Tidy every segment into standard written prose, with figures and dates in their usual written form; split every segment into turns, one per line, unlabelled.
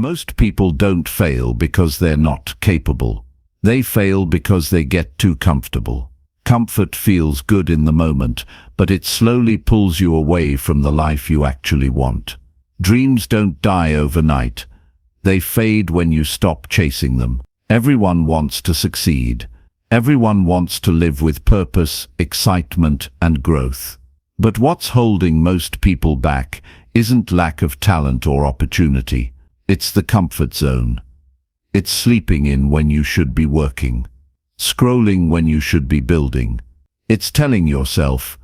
Most people don't fail because they're not capable. They fail because they get too comfortable. Comfort feels good in the moment, but it slowly pulls you away from the life you actually want. Dreams don't die overnight. They fade when you stop chasing them. Everyone wants to succeed. Everyone wants to live with purpose, excitement, and growth. But what's holding most people back isn't lack of talent or opportunity. It's the comfort zone. It's sleeping in when you should be working, scrolling when you should be building. It's telling yourself,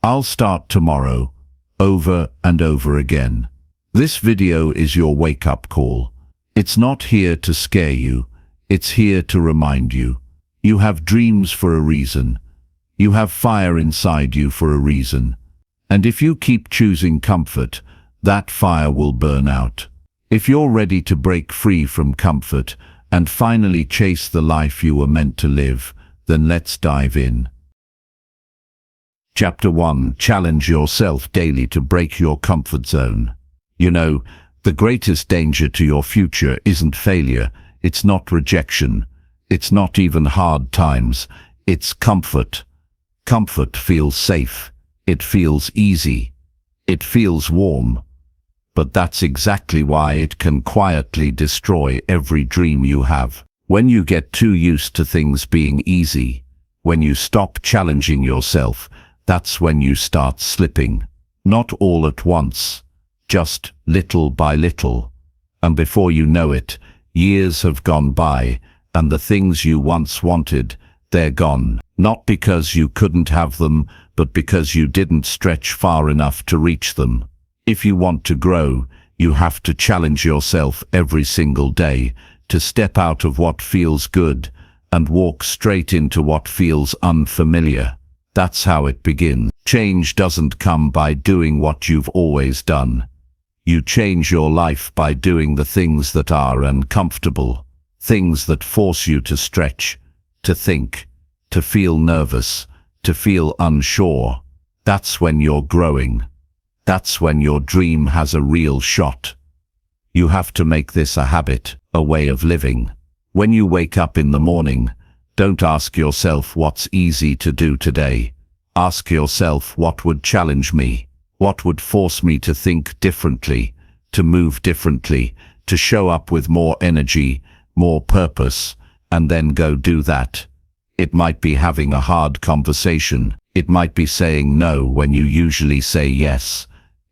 "I'll start tomorrow," over and over again. This video is your wake-up call. It's not here to scare you. It's here to remind you. You have dreams for a reason. You have fire inside you for a reason. And if you keep choosing comfort, that fire will burn out. If you're ready to break free from comfort and finally chase the life you were meant to live, then let's dive in. Chapter 1. Challenge yourself daily to break your comfort zone. You know, the greatest danger to your future isn't failure, it's not rejection, it's not even hard times, it's comfort. Comfort feels safe, it feels easy, it feels warm. But that's exactly why it can quietly destroy every dream you have. When you get too used to things being easy, when you stop challenging yourself, that's when you start slipping. Not all at once, just little by little. And before you know it, years have gone by, and the things you once wanted, they're gone. Not because you couldn't have them, but because you didn't stretch far enough to reach them. If you want to grow, you have to challenge yourself every single day, to step out of what feels good and walk straight into what feels unfamiliar. That's how it begins. Change doesn't come by doing what you've always done. You change your life by doing the things that are uncomfortable, things that force you to stretch, to think, to feel nervous, to feel unsure. That's when you're growing. That's when your dream has a real shot. You have to make this a habit, a way of living. When you wake up in the morning, don't ask yourself what's easy to do today. Ask yourself what would challenge me, what would force me to think differently, to move differently, to show up with more energy, more purpose, and then go do that. It might be having a hard conversation. It might be saying no when you usually say yes.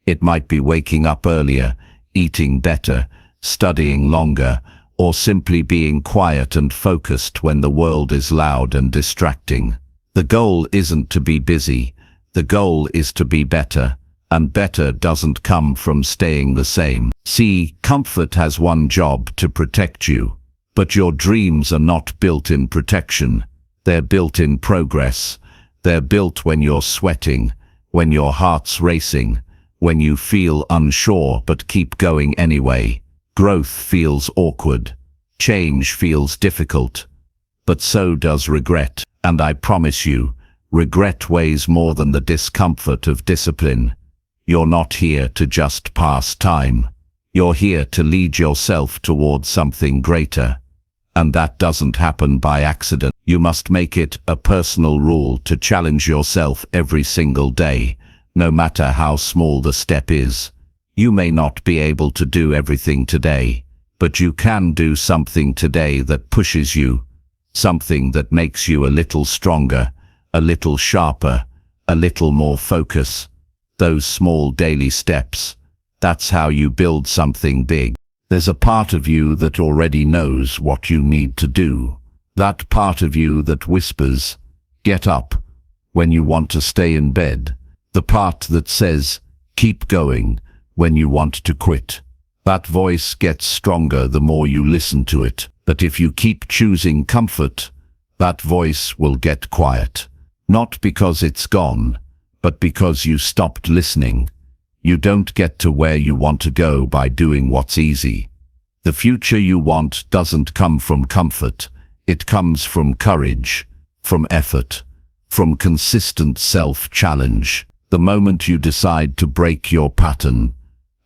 It might be waking up earlier, eating better, studying longer, or simply being quiet and focused when the world is loud and distracting. The goal isn't to be busy. The goal is to be better, and better doesn't come from staying the same. See, comfort has one job: to protect you. But your dreams are not built in protection. They're built in progress. They're built when you're sweating, when your heart's racing, when you feel unsure but keep going anyway. Growth feels awkward. Change feels difficult. But so does regret. And I promise you, regret weighs more than the discomfort of discipline. You're not here to just pass time. You're here to lead yourself towards something greater. And that doesn't happen by accident. You must make it a personal rule to challenge yourself every single day, no matter how small the step is. You may not be able to do everything today, but you can do something today that pushes you, something that makes you a little stronger, a little sharper, a little more focused. Those small daily steps, that's how you build something big. There's a part of you that already knows what you need to do. That part of you that whispers, "Get up," when you want to stay in bed. The part that says, "Keep going," when you want to quit. That voice gets stronger the more you listen to it. But if you keep choosing comfort, that voice will get quiet. Not because it's gone, but because you stopped listening. You don't get to where you want to go by doing what's easy. The future you want doesn't come from comfort. It comes from courage, from effort, from consistent self-challenge. The moment you decide to break your pattern,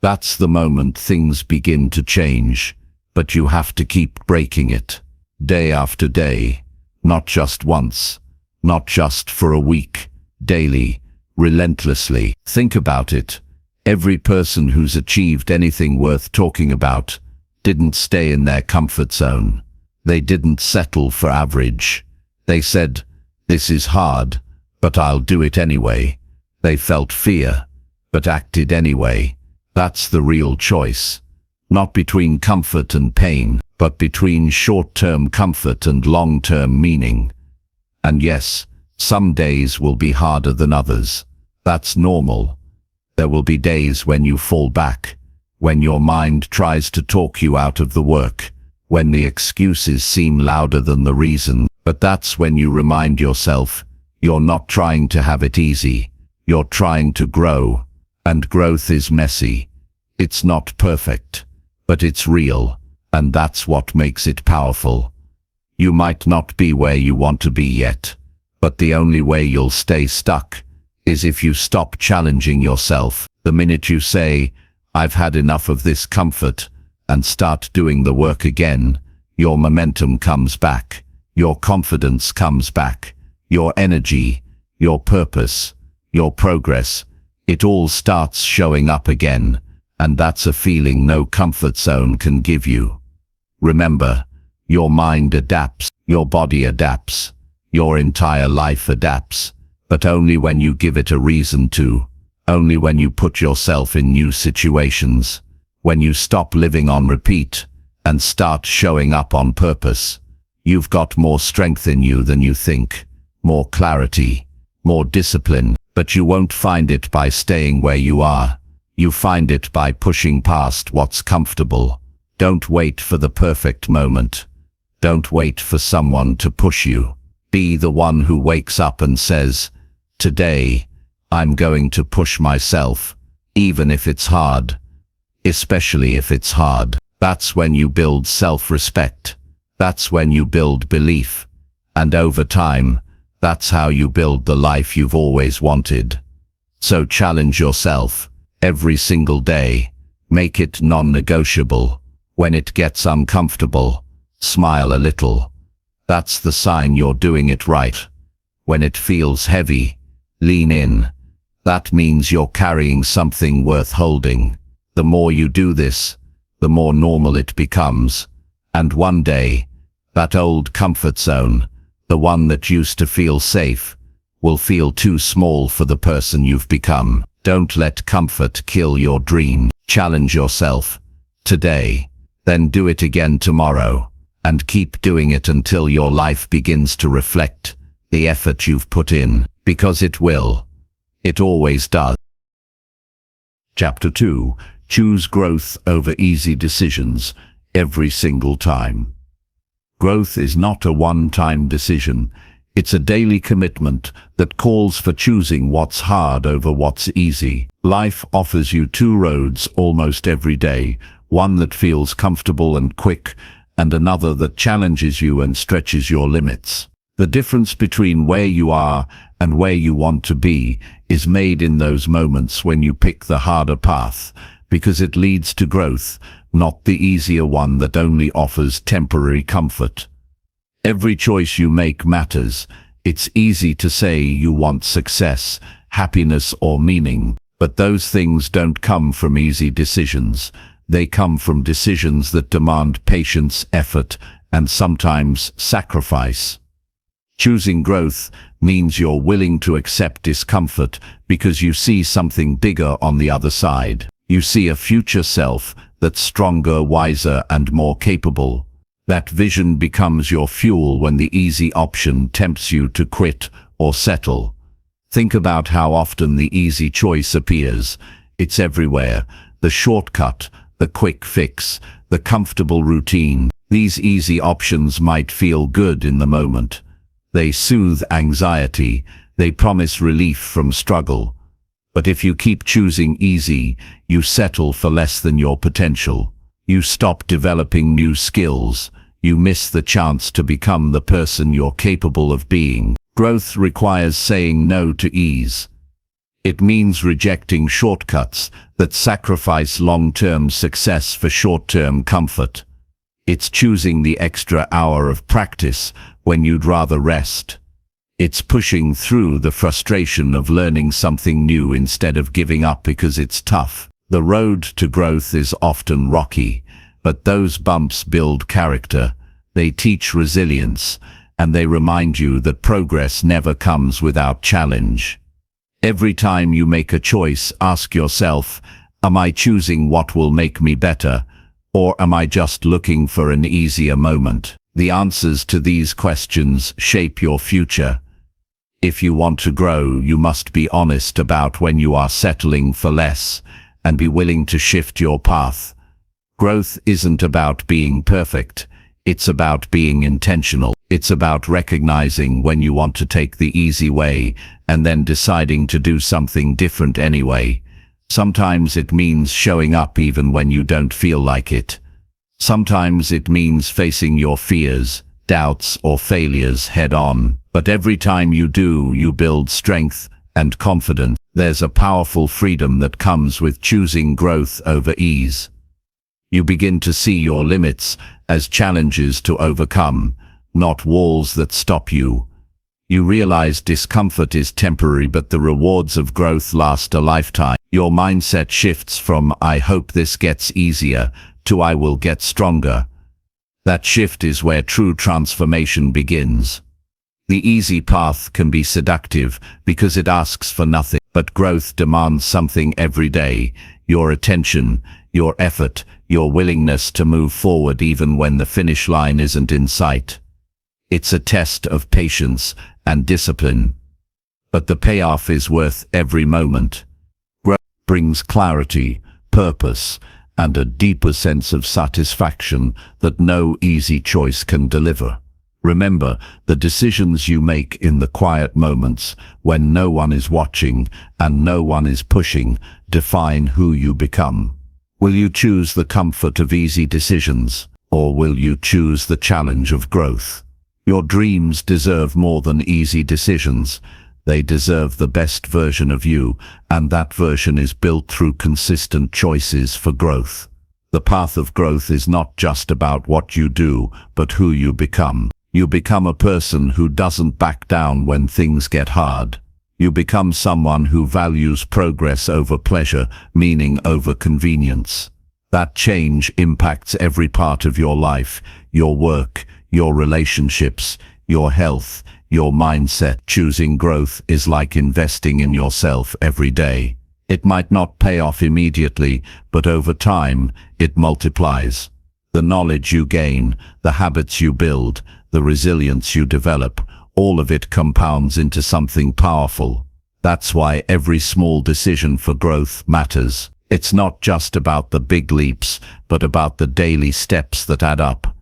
that's the moment things begin to change. but you have to keep breaking it, day after day, not just once, not just for a week, daily, relentlessly. Think about it. Every person who's achieved anything worth talking about didn't stay in their comfort zone. They didn't settle for average. They said, "This is hard, but I'll do it anyway." They felt fear, but acted anyway. That's the real choice. Not between comfort and pain, but between short-term comfort and long-term meaning. And yes, some days will be harder than others. That's normal. There will be days when you fall back, when your mind tries to talk you out of the work, when the excuses seem louder than the reason. But that's when you remind yourself, you're not trying to have it easy. You're trying to grow. And growth is messy. It's not perfect, but it's real, and that's what makes it powerful. You might not be where you want to be yet, but the only way you'll stay stuck is if you stop challenging yourself. The minute you say, "I've had enough of this comfort," and start doing the work again, your momentum comes back, your confidence comes back, your energy, your purpose, your progress. It all starts showing up again, and that's a feeling no comfort zone can give you. Remember, your mind adapts, your body adapts, your entire life adapts, but only when you give it a reason to, only when you put yourself in new situations, when you stop living on repeat and start showing up on purpose. You've got more strength in you than you think, more clarity, more discipline, but you won't find it by staying where you are. You find it by pushing past what's comfortable. Don't wait for the perfect moment. Don't wait for someone to push you. Be the one who wakes up and says, "Today, I'm going to push myself, even if it's hard." Especially if it's hard. That's when you build self-respect. That's when you build belief. And over time, that's how you build the life you've always wanted. So challenge yourself every single day. Make it non-negotiable. When it gets uncomfortable, smile a little. That's the sign you're doing it right. When it feels heavy, lean in. That means you're carrying something worth holding. The more you do this, the more normal it becomes. And one day, that old comfort zone, the one that used to feel safe, will feel too small for the person you've become. Don't let comfort kill your dream. Challenge yourself today, then do it again tomorrow, and keep doing it until your life begins to reflect the effort you've put in, because it will. It always does. Chapter 2. Choose growth over easy decisions every single time. Growth is not a one-time decision. It's a daily commitment that calls for choosing what's hard over what's easy. Life offers you two roads almost every day, one that feels comfortable and quick, and another that challenges you and stretches your limits. The difference between where you are and where you want to be is made in those moments when you pick the harder path, because it leads to growth, not the easier one that only offers temporary comfort. Every choice you make matters. It's easy to say you want success, happiness, or meaning, but those things don't come from easy decisions. They come from decisions that demand patience, effort, and sometimes sacrifice. Choosing growth means you're willing to accept discomfort because you see something bigger on the other side. You see a future self that's stronger, wiser, and more capable. That vision becomes your fuel when the easy option tempts you to quit or settle. Think about how often the easy choice appears. It's everywhere. The shortcut, the quick fix, the comfortable routine. These easy options might feel good in the moment. They soothe anxiety. They promise relief from struggle. But if you keep choosing easy, you settle for less than your potential. You stop developing new skills. You miss the chance to become the person you're capable of being. Growth requires saying no to ease. It means rejecting shortcuts that sacrifice long-term success for short-term comfort. It's choosing the extra hour of practice when you'd rather rest. It's pushing through the frustration of learning something new instead of giving up because it's tough. The road to growth is often rocky, but those bumps build character. They teach resilience, and they remind you that progress never comes without challenge. Every time you make a choice, ask yourself, am I choosing what will make me better, or am I just looking for an easier moment? The answers to these questions shape your future. If you want to grow, you must be honest about when you are settling for less, and be willing to shift your path. Growth isn't about being perfect. It's about being intentional. It's about recognizing when you want to take the easy way and then deciding to do something different anyway. Sometimes it means showing up even when you don't feel like it. Sometimes it means facing your fears, doubts, or failures head on. But every time you do, you build strength and confidence. There's a powerful freedom that comes with choosing growth over ease. You begin to see your limits as challenges to overcome, not walls that stop you. You realize discomfort is temporary, but the rewards of growth last a lifetime. Your mindset shifts from "I hope this gets easier" to "I will get stronger." That shift is where true transformation begins. The easy path can be seductive because it asks for nothing, but growth demands something every day: your attention, your effort, your willingness to move forward even when the finish line isn't in sight. It's a test of patience and discipline, but the payoff is worth every moment. Growth brings clarity, purpose, and a deeper sense of satisfaction that no easy choice can deliver. Remember, the decisions you make in the quiet moments, when no one is watching and no one is pushing, define who you become. Will you choose the comfort of easy decisions, or will you choose the challenge of growth? Your dreams deserve more than easy decisions. They deserve the best version of you, and that version is built through consistent choices for growth. The path of growth is not just about what you do, but who you become. You become a person who doesn't back down when things get hard. You become someone who values progress over pleasure, meaning over convenience. That change impacts every part of your life: your work, your relationships, your health, your mindset. Choosing growth is like investing in yourself every day. It might not pay off immediately, but over time, it multiplies. The knowledge you gain, the habits you build, the resilience you develop, all of it compounds into something powerful. That's why every small decision for growth matters. It's not just about the big leaps, but about the daily steps that add up.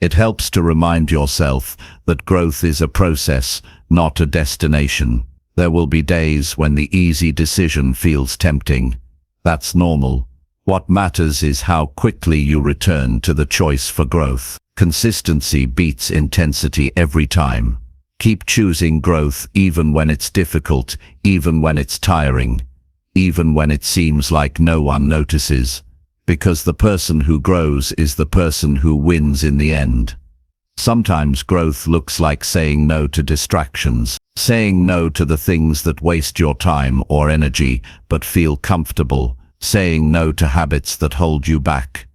It helps to remind yourself that growth is a process, not a destination. There will be days when the easy decision feels tempting. That's normal. What matters is how quickly you return to the choice for growth. Consistency beats intensity every time. Keep choosing growth even when it's difficult, even when it's tiring, even when it seems like no one notices. Because the person who grows is the person who wins in the end. Sometimes growth looks like saying no to distractions, saying no to the things that waste your time or energy but feel comfortable, saying no to habits that hold you back,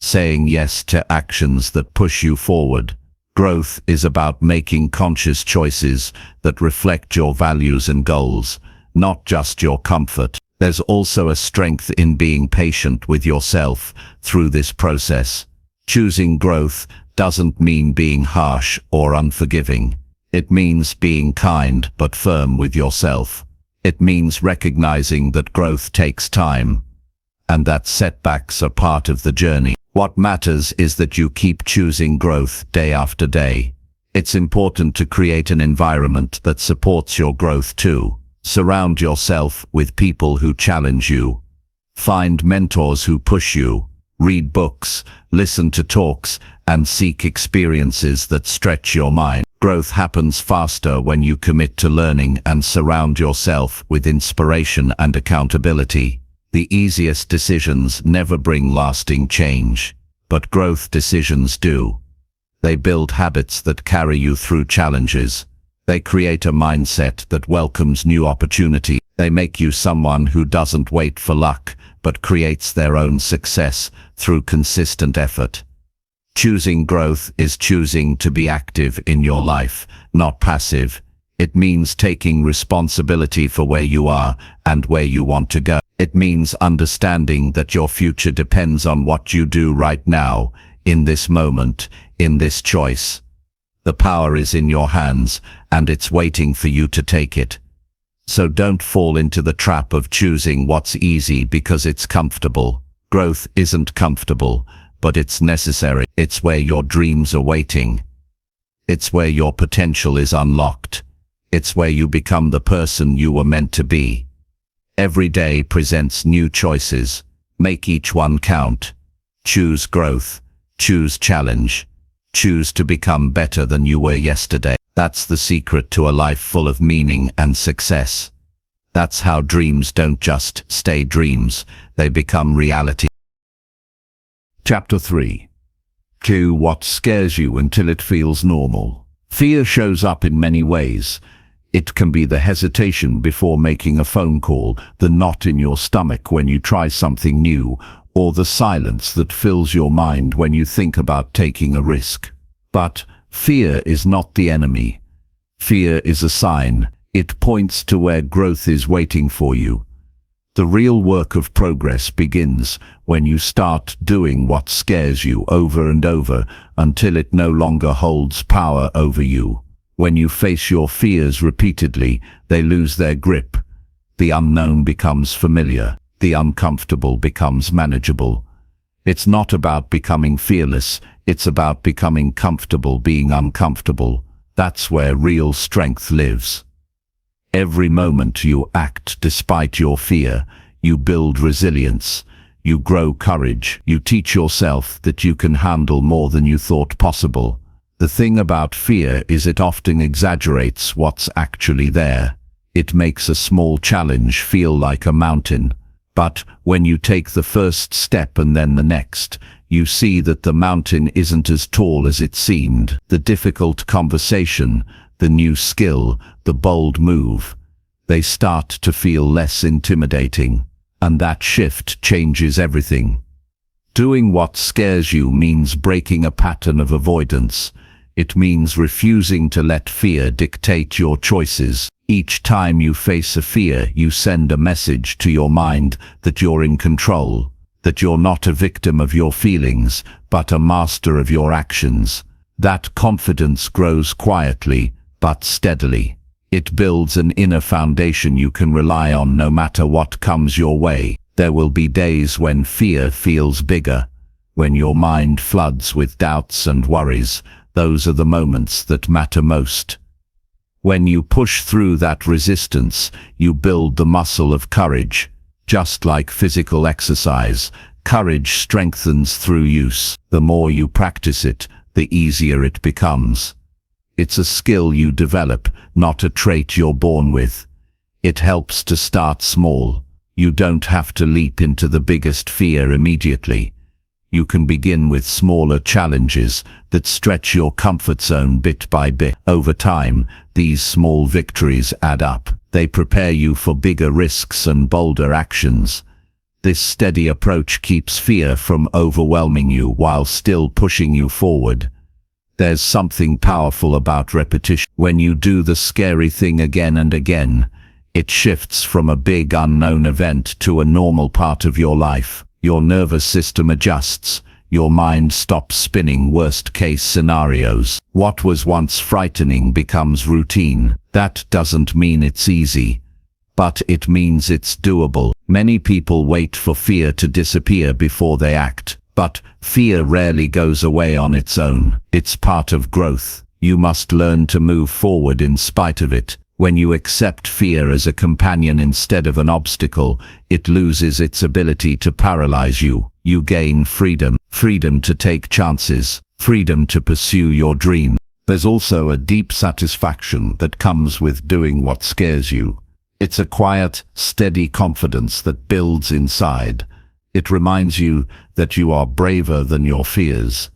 saying yes to actions that push you forward. Growth is about making conscious choices that reflect your values and goals, not just your comfort. There's also a strength in being patient with yourself through this process. Choosing growth doesn't mean being harsh or unforgiving. It means being kind but firm with yourself. It means recognizing that growth takes time, and that setbacks are part of the journey. What matters is that you keep choosing growth day after day. It's important to create an environment that supports your growth too. Surround yourself with people who challenge you. Find mentors who push you. Read books, listen to talks, and seek experiences that stretch your mind. Growth happens faster when you commit to learning and surround yourself with inspiration and accountability. The easiest decisions never bring lasting change. but growth decisions do. They build habits that carry you through challenges. They create a mindset that welcomes new opportunity. They make you someone who doesn't wait for luck, but creates their own success through consistent effort. Choosing growth is choosing to be active in your life, not passive. It means taking responsibility for where you are and where you want to go. It means understanding that your future depends on what you do right now, in this moment, in this choice. The power is in your hands, and it's waiting for you to take it. So don't fall into the trap of choosing what's easy because it's comfortable. Growth isn't comfortable, but it's necessary. It's where your dreams are waiting. It's where your potential is unlocked. It's where you become the person you were meant to be. Every day presents new choices. Make each one count. Choose growth. Choose challenge. Choose to become better than you were yesterday. That's the secret to a life full of meaning and success. That's how dreams don't just stay dreams, they become reality. Chapter 3. Do what scares you until it feels normal. Fear shows up in many ways. It can be the hesitation before making a phone call, the knot in your stomach when you try something new, or the silence that fills your mind when you think about taking a risk. But fear is not the enemy. Fear is a sign. It points to where growth is waiting for you. The real work of progress begins when you start doing what scares you over and over until it no longer holds power over you. When you face your fears repeatedly, they lose their grip. The unknown becomes familiar. The uncomfortable becomes manageable. It's not about becoming fearless, it's about becoming comfortable being uncomfortable. That's where real strength lives. Every moment you act despite your fear, you build resilience, you grow courage, you teach yourself that you can handle more than you thought possible. The thing about fear is it often exaggerates what's actually there. It makes a small challenge feel like a mountain. But when you take the first step and then the next, you see that the mountain isn't as tall as it seemed. The difficult conversation, the new skill, the bold move, they start to feel less intimidating. And that shift changes everything. Doing what scares you means breaking a pattern of avoidance. It means refusing to let fear dictate your choices. Each time you face a fear, you send a message to your mind that you're in control, that you're not a victim of your feelings, but a master of your actions. That confidence grows quietly, but steadily. It builds an inner foundation you can rely on no matter what comes your way. There will be days when fear feels bigger, when your mind floods with doubts and worries. Those are the moments that matter most. When you push through that resistance, you build the muscle of courage. Just like physical exercise, courage strengthens through use. The more you practice it, the easier it becomes. It's a skill you develop, not a trait you're born with. It helps to start small. You don't have to leap into the biggest fear immediately. You can begin with smaller challenges that stretch your comfort zone bit by bit. Over time, these small victories add up. They prepare you for bigger risks and bolder actions. This steady approach keeps fear from overwhelming you while still pushing you forward. There's something powerful about repetition. When you do the scary thing again and again, it shifts from a big unknown event to a normal part of your life. Your nervous system adjusts. Your mind stops spinning worst-case scenarios. What was once frightening becomes routine. That doesn't mean it's easy, but it means it's doable. Many people wait for fear to disappear before they act, but fear rarely goes away on its own. It's part of growth. You must learn to move forward in spite of it. When you accept fear as a companion instead of an obstacle, it loses its ability to paralyze you. You gain freedom. Freedom to take chances. Freedom to pursue your dream. There's also a deep satisfaction that comes with doing what scares you. It's a quiet, steady confidence that builds inside. It reminds you that you are braver than your fears,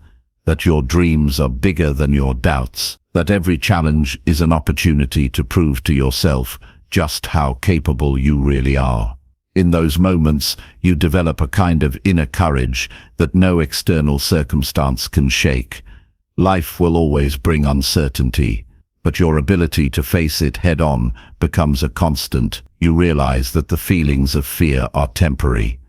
that your dreams are bigger than your doubts, that every challenge is an opportunity to prove to yourself just how capable you really are. In those moments, you develop a kind of inner courage that no external circumstance can shake. Life will always bring uncertainty, but your ability to face it head-on becomes a constant. You realize that the feelings of fear are temporary,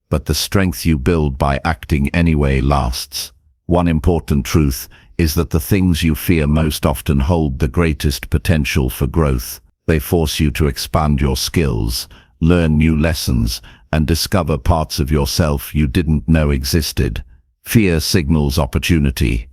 but the strength you build by acting anyway lasts. One important truth is that the things you fear most often hold the greatest potential for growth. They force you to expand your skills, learn new lessons, and discover parts of yourself you didn't know existed. Fear signals opportunity.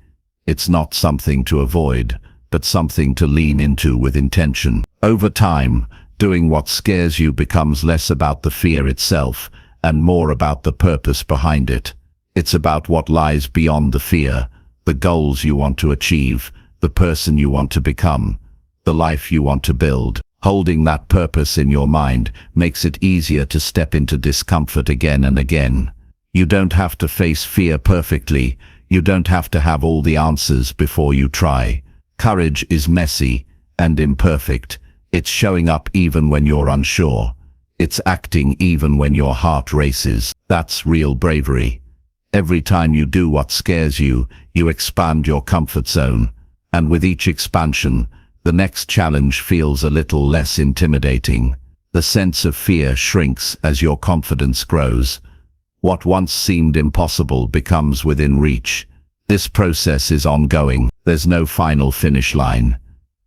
It's not something to avoid, but something to lean into with intention. Over time, doing what scares you becomes less about the fear itself and more about the purpose behind it. It's about what lies beyond the fear, the goals you want to achieve, the person you want to become, the life you want to build. Holding that purpose in your mind makes it easier to step into discomfort again and again. You don't have to face fear perfectly. You don't have to have all the answers before you try. Courage is messy and imperfect. It's showing up even when you're unsure. It's acting even when your heart races. That's real bravery. Every time you do what scares you, you expand your comfort zone. And with each expansion, the next challenge feels a little less intimidating. The sense of fear shrinks as your confidence grows. What once seemed impossible becomes within reach. This process is ongoing. There's no final finish line.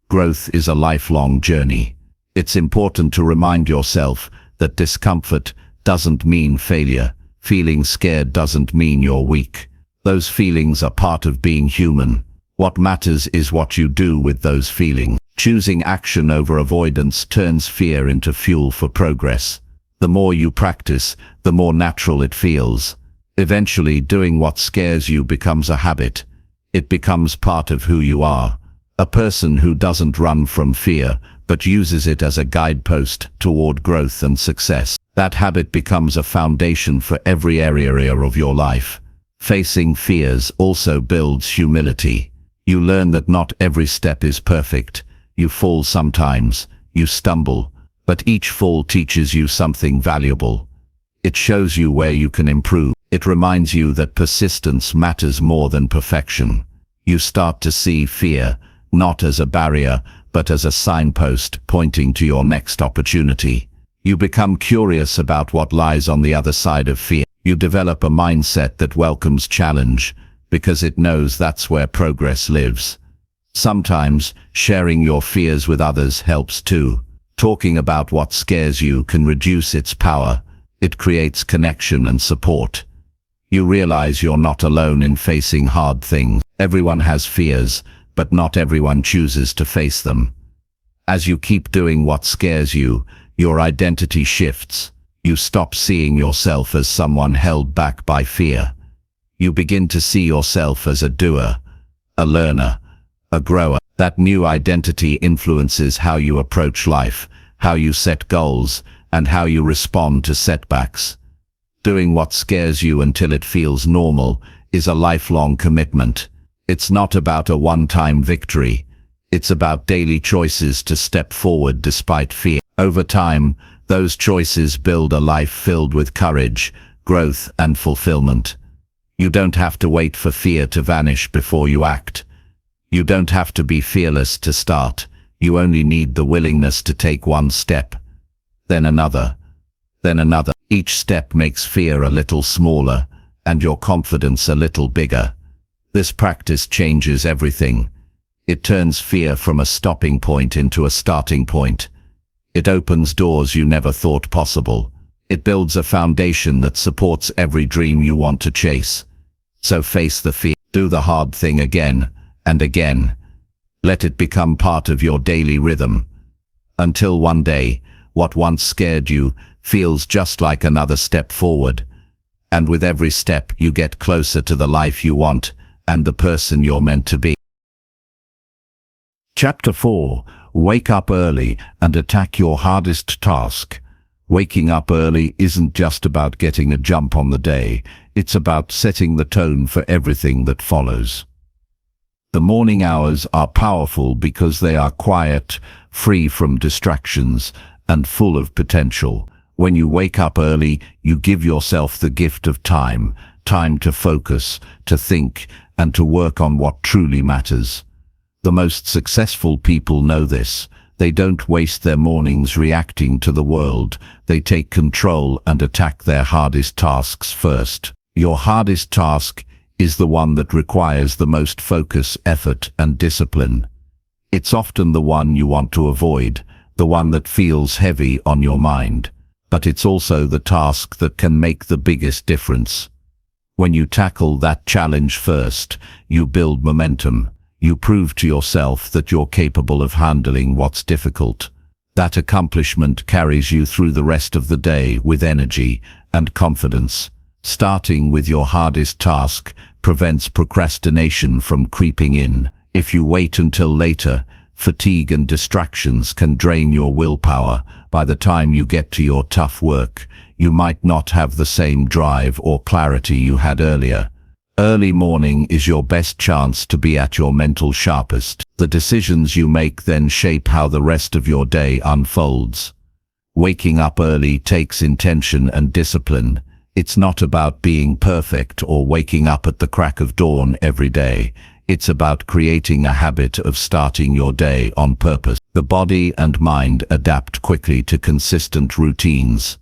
Growth is a lifelong journey. It's important to remind yourself that discomfort doesn't mean failure. Feeling scared doesn't mean you're weak. Those feelings are part of being human. What matters is what you do with those feelings. Choosing action over avoidance turns fear into fuel for progress. The more you practice, the more natural it feels. Eventually, doing what scares you becomes a habit. It becomes part of who you are. A person who doesn't run from fear, but uses it as a guidepost toward growth and success. That habit becomes a foundation for every area of your life. Facing fears also builds humility. You learn that not every step is perfect. You fall sometimes, you stumble, but each fall teaches you something valuable. It shows you where you can improve. It reminds you that persistence matters more than perfection. You start to see fear, not as a barrier, but as a signpost pointing to your next opportunity. You become curious about what lies on the other side of fear. You develop a mindset that welcomes challenge, because it knows that's where progress lives. Sometimes, sharing your fears with others helps too. Talking about what scares you can reduce its power. It creates connection and support. You realize you're not alone in facing hard things. Everyone has fears, but not everyone chooses to face them. As you keep doing what scares you, your identity shifts. You stop seeing yourself as someone held back by fear. You begin to see yourself as a doer, a learner, a grower. That new identity influences how you approach life, how you set goals, and how you respond to setbacks. Doing what scares you until it feels normal is a lifelong commitment. It's not about a one-time victory. It's about daily choices to step forward despite fear. Over time, those choices build a life filled with courage, growth, and fulfillment. You don't have to wait for fear to vanish before you act. You don't have to be fearless to start. You only need the willingness to take one step, then another, then another. Each step makes fear a little smaller and your confidence a little bigger. This practice changes everything. It turns fear from a stopping point into a starting point. It opens doors you never thought possible. It builds a foundation that supports every dream you want to chase. So face the fear. Do the hard thing again and again. Let it become part of your daily rhythm. Until one day, what once scared you feels just like another step forward. And with every step, you get closer to the life you want and the person you're meant to be. Chapter 4. Wake up early and attack your hardest task. Waking up early isn't just about getting a jump on the day, it's about setting the tone for everything that follows. The morning hours are powerful because they are quiet, free from distractions, and full of potential. When you wake up early, you give yourself the gift of time to focus, to think, and to work on what truly matters. The most successful people know this. They don't waste their mornings reacting to the world. They take control and attack their hardest tasks first. Your hardest task is the one that requires the most focus, effort, and discipline. It's often the one you want to avoid, the one that feels heavy on your mind. But it's also the task that can make the biggest difference. When you tackle that challenge first, you build momentum. You prove to yourself that you're capable of handling what's difficult. That accomplishment carries you through the rest of the day with energy and confidence. Starting with your hardest task prevents procrastination from creeping in. If you wait until later, fatigue and distractions can drain your willpower. By the time you get to your tough work, you might not have the same drive or clarity you had earlier. Early morning is your best chance to be at your mental sharpest. The decisions you make then shape how the rest of your day unfolds. Waking up early takes intention and discipline. It's not about being perfect or waking up at the crack of dawn every day. It's about creating a habit of starting your day on purpose. The body and mind adapt quickly to consistent routines.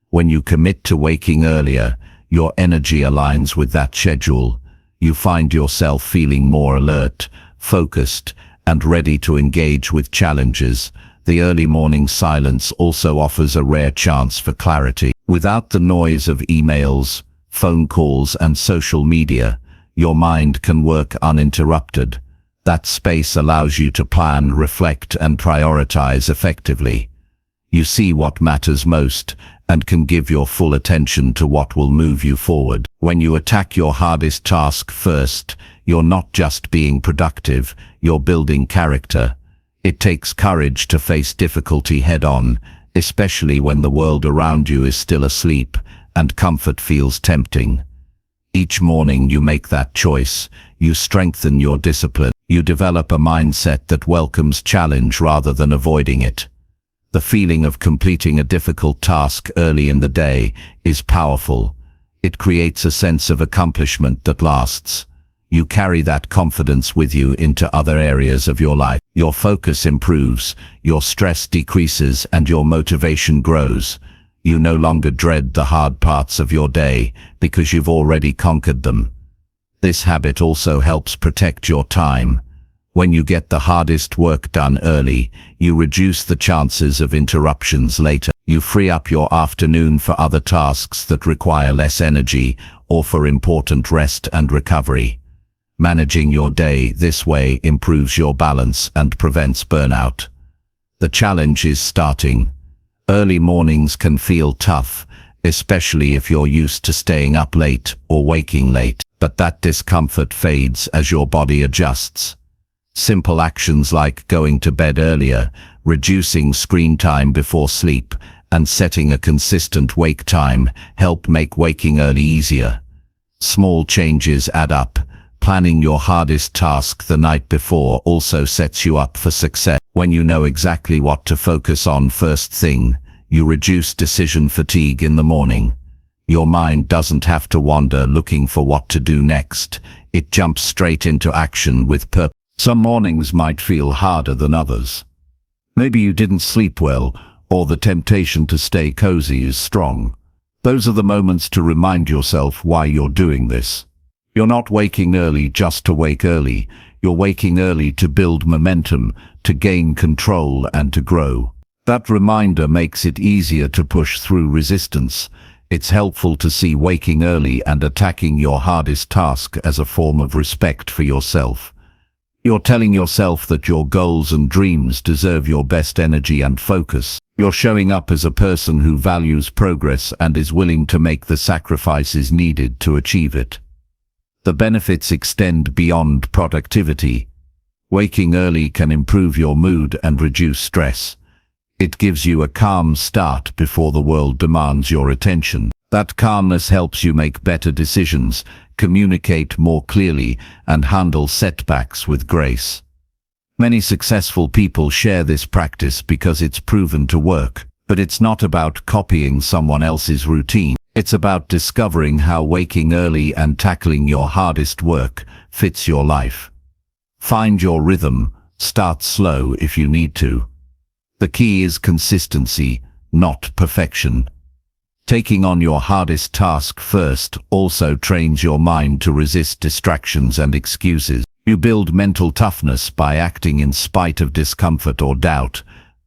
When you commit to waking earlier, your energy aligns with that schedule. You find yourself feeling more alert, focused, and ready to engage with challenges. The early morning silence also offers a rare chance for clarity. Without the noise of emails, phone calls, and social media, your mind can work uninterrupted. That space allows you to plan, reflect, and prioritize effectively. You see what matters most and can give your full attention to what will move you forward. When you attack your hardest task first, you're not just being productive, you're building character. It takes courage to face difficulty head-on, especially when the world around you is still asleep and comfort feels tempting. Each morning you make that choice, you strengthen your discipline, you develop a mindset that welcomes challenge rather than avoiding it. The feeling of completing a difficult task early in the day is powerful. It creates a sense of accomplishment that lasts. You carry that confidence with you into other areas of your life. Your focus improves, your stress decreases, and your motivation grows. You no longer dread the hard parts of your day because you've already conquered them. This habit also helps protect your time. When you get the hardest work done early, you reduce the chances of interruptions later. You free up your afternoon for other tasks that require less energy or for important rest and recovery. Managing your day this way improves your balance and prevents burnout. The challenge is starting. Early mornings can feel tough, especially if you're used to staying up late or waking late, but that discomfort fades as your body adjusts. Simple actions like going to bed earlier, reducing screen time before sleep, and setting a consistent wake time help make waking early easier. Small changes add up. Planning your hardest task the night before also sets you up for success. When you know exactly what to focus on first thing, you reduce decision fatigue in the morning. Your mind doesn't have to wander looking for what to do next. It jumps straight into action with purpose. Some mornings might feel harder than others. Maybe you didn't sleep well, or the temptation to stay cozy is strong. Those are the moments to remind yourself why you're doing this. You're not waking early just to wake early. You're waking early to build momentum, to gain control, and to grow. That reminder makes it easier to push through resistance. It's helpful to see waking early and attacking your hardest task as a form of respect for yourself. You're telling yourself that your goals and dreams deserve your best energy and focus. You're showing up as a person who values progress and is willing to make the sacrifices needed to achieve it. The benefits extend beyond productivity. Waking early can improve your mood and reduce stress. It gives you a calm start before the world demands your attention. That calmness helps you make better decisions, communicate more clearly, and handle setbacks with grace. Many successful people share this practice because it's proven to work. But it's not about copying someone else's routine. It's about discovering how waking early and tackling your hardest work fits your life. Find your rhythm. Start slow if you need to. The key is consistency, not perfection. Taking on your hardest task first also trains your mind to resist distractions and excuses. You build mental toughness by acting in spite of discomfort or doubt.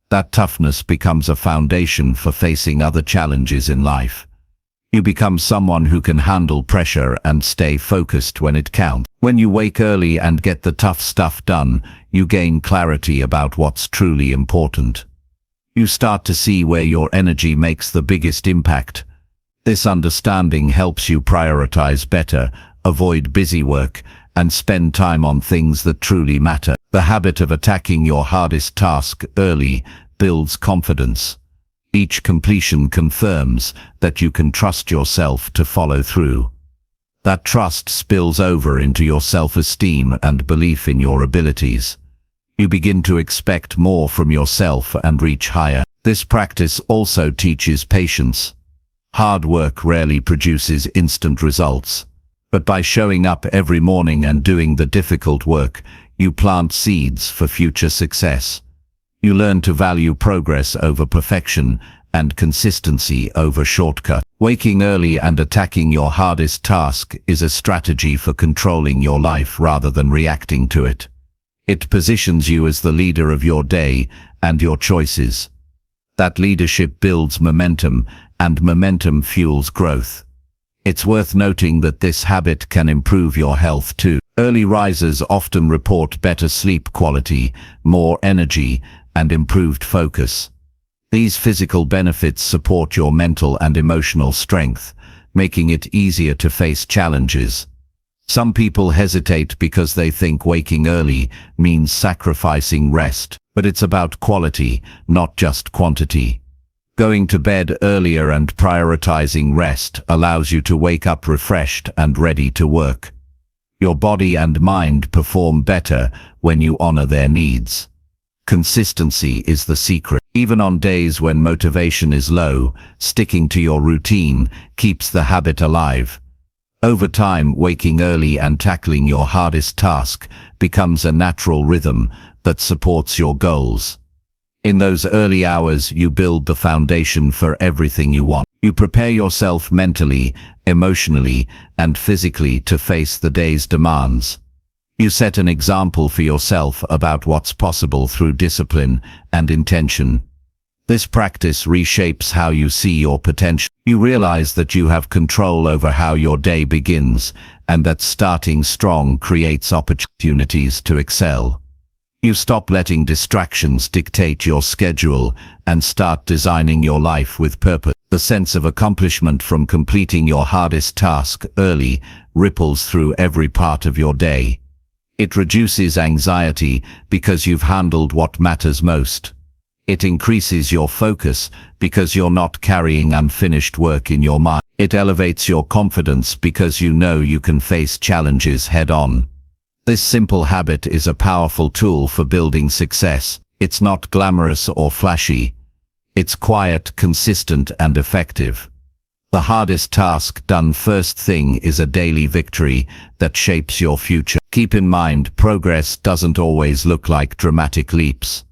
That toughness becomes a foundation for facing other challenges in life. You become someone who can handle pressure and stay focused when it counts. When you wake early and get the tough stuff done, you gain clarity about what's truly important. You start to see where your energy makes the biggest impact. This understanding helps you prioritize better, avoid busy work, and spend time on things that truly matter. The habit of attacking your hardest task early builds confidence. Each completion confirms that you can trust yourself to follow through. That trust spills over into your self-esteem and belief in your abilities. You begin to expect more from yourself and reach higher. This practice also teaches patience. Hard work rarely produces instant results. But by showing up every morning and doing the difficult work, you plant seeds for future success. You learn to value progress over perfection and consistency over shortcuts. Waking early and attacking your hardest task is a strategy for controlling your life rather than reacting to it. It positions you as the leader of your day and your choices. That leadership builds momentum, and momentum fuels growth. It's worth noting that this habit can improve your health too. Early risers often report better sleep quality, more energy, and improved focus. These physical benefits support your mental and emotional strength, making it easier to face challenges. Some people hesitate because they think waking early means sacrificing rest, but it's about quality, not just quantity. Going to bed earlier and prioritizing rest allows you to wake up refreshed and ready to work. Your body and mind perform better when you honor their needs. Consistency is the secret. Even on days when motivation is low, sticking to your routine keeps the habit alive. Over time, waking early and tackling your hardest task becomes a natural rhythm that supports your goals. In those early hours, you build the foundation for everything you want. You prepare yourself mentally, emotionally, and physically to face the day's demands. You set an example for yourself about what's possible through discipline and intention. This practice reshapes how you see your potential. You realize that you have control over how your day begins, and that starting strong creates opportunities to excel. You stop letting distractions dictate your schedule and start designing your life with purpose. The sense of accomplishment from completing your hardest task early ripples through every part of your day. It reduces anxiety because you've handled what matters most. It increases your focus because you're not carrying unfinished work in your mind. It elevates your confidence because you know you can face challenges head-on. This simple habit is a powerful tool for building success. It's not glamorous or flashy. It's quiet, consistent, and effective. The hardest task done first thing is a daily victory that shapes your future. Keep in mind, progress doesn't always look like dramatic leaps.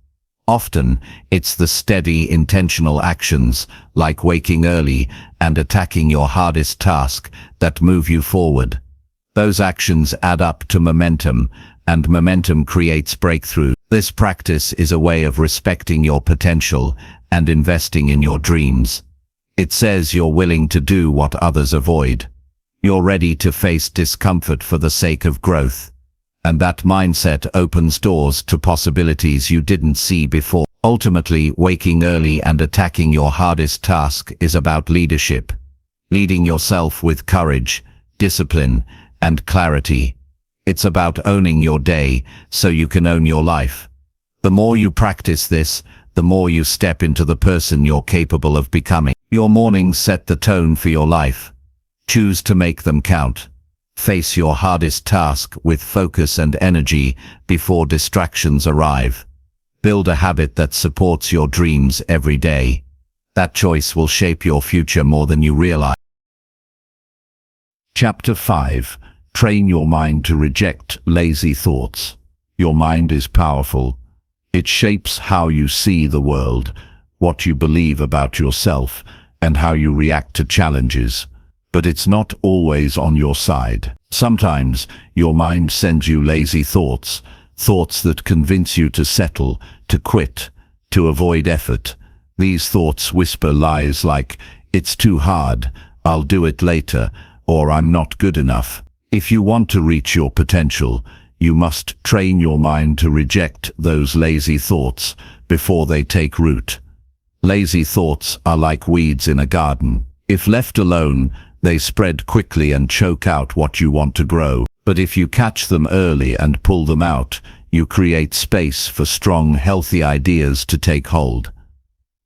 Often, it's the steady, intentional actions, like waking early and attacking your hardest task, that move you forward. Those actions add up to momentum, and momentum creates breakthrough. This practice is a way of respecting your potential and investing in your dreams. It says you're willing to do what others avoid. You're ready to face discomfort for the sake of growth. And that mindset opens doors to possibilities you didn't see before. Ultimately, waking early and attacking your hardest task is about leadership. Leading yourself with courage, discipline, and clarity. It's about owning your day so you can own your life. The more you practice this, the more you step into the person you're capable of becoming. Your mornings set the tone for your life. Choose to make them count. Face your hardest task with focus and energy before distractions arrive. Build a habit that supports your dreams every day. That choice will shape your future more than you realize. Chapter 5. Train your mind to reject lazy thoughts. Your mind is powerful. It shapes how you see the world, what you believe about yourself, and how you react to challenges. But it's not always on your side. Sometimes your mind sends you lazy thoughts, thoughts that convince you to settle, to quit, to avoid effort. These thoughts whisper lies like, "It's too hard, I'll do it later," or "I'm not good enough." If you want to reach your potential, you must train your mind to reject those lazy thoughts before they take root. Lazy thoughts are like weeds in a garden. If left alone, they spread quickly and choke out what you want to grow. But if you catch them early and pull them out, you create space for strong, healthy ideas to take hold.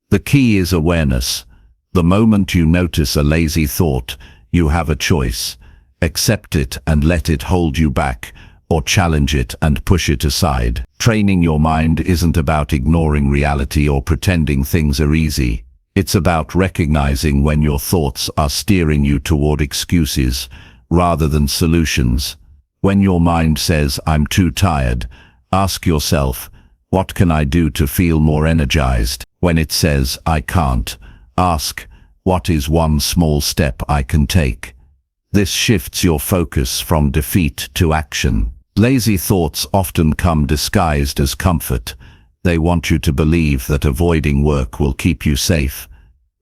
The key is awareness. The moment you notice a lazy thought, you have a choice. Accept it and let it hold you back, or challenge it and push it aside. Training your mind isn't about ignoring reality or pretending things are easy. It's about recognizing when your thoughts are steering you toward excuses rather than solutions. When your mind says, "I'm too tired," ask yourself, "What can I do to feel more energized?" When it says, "I can't," ask, "What is one small step I can take?" This shifts your focus from defeat to action. Lazy thoughts often come disguised as comfort. They want you to believe that avoiding work will keep you safe.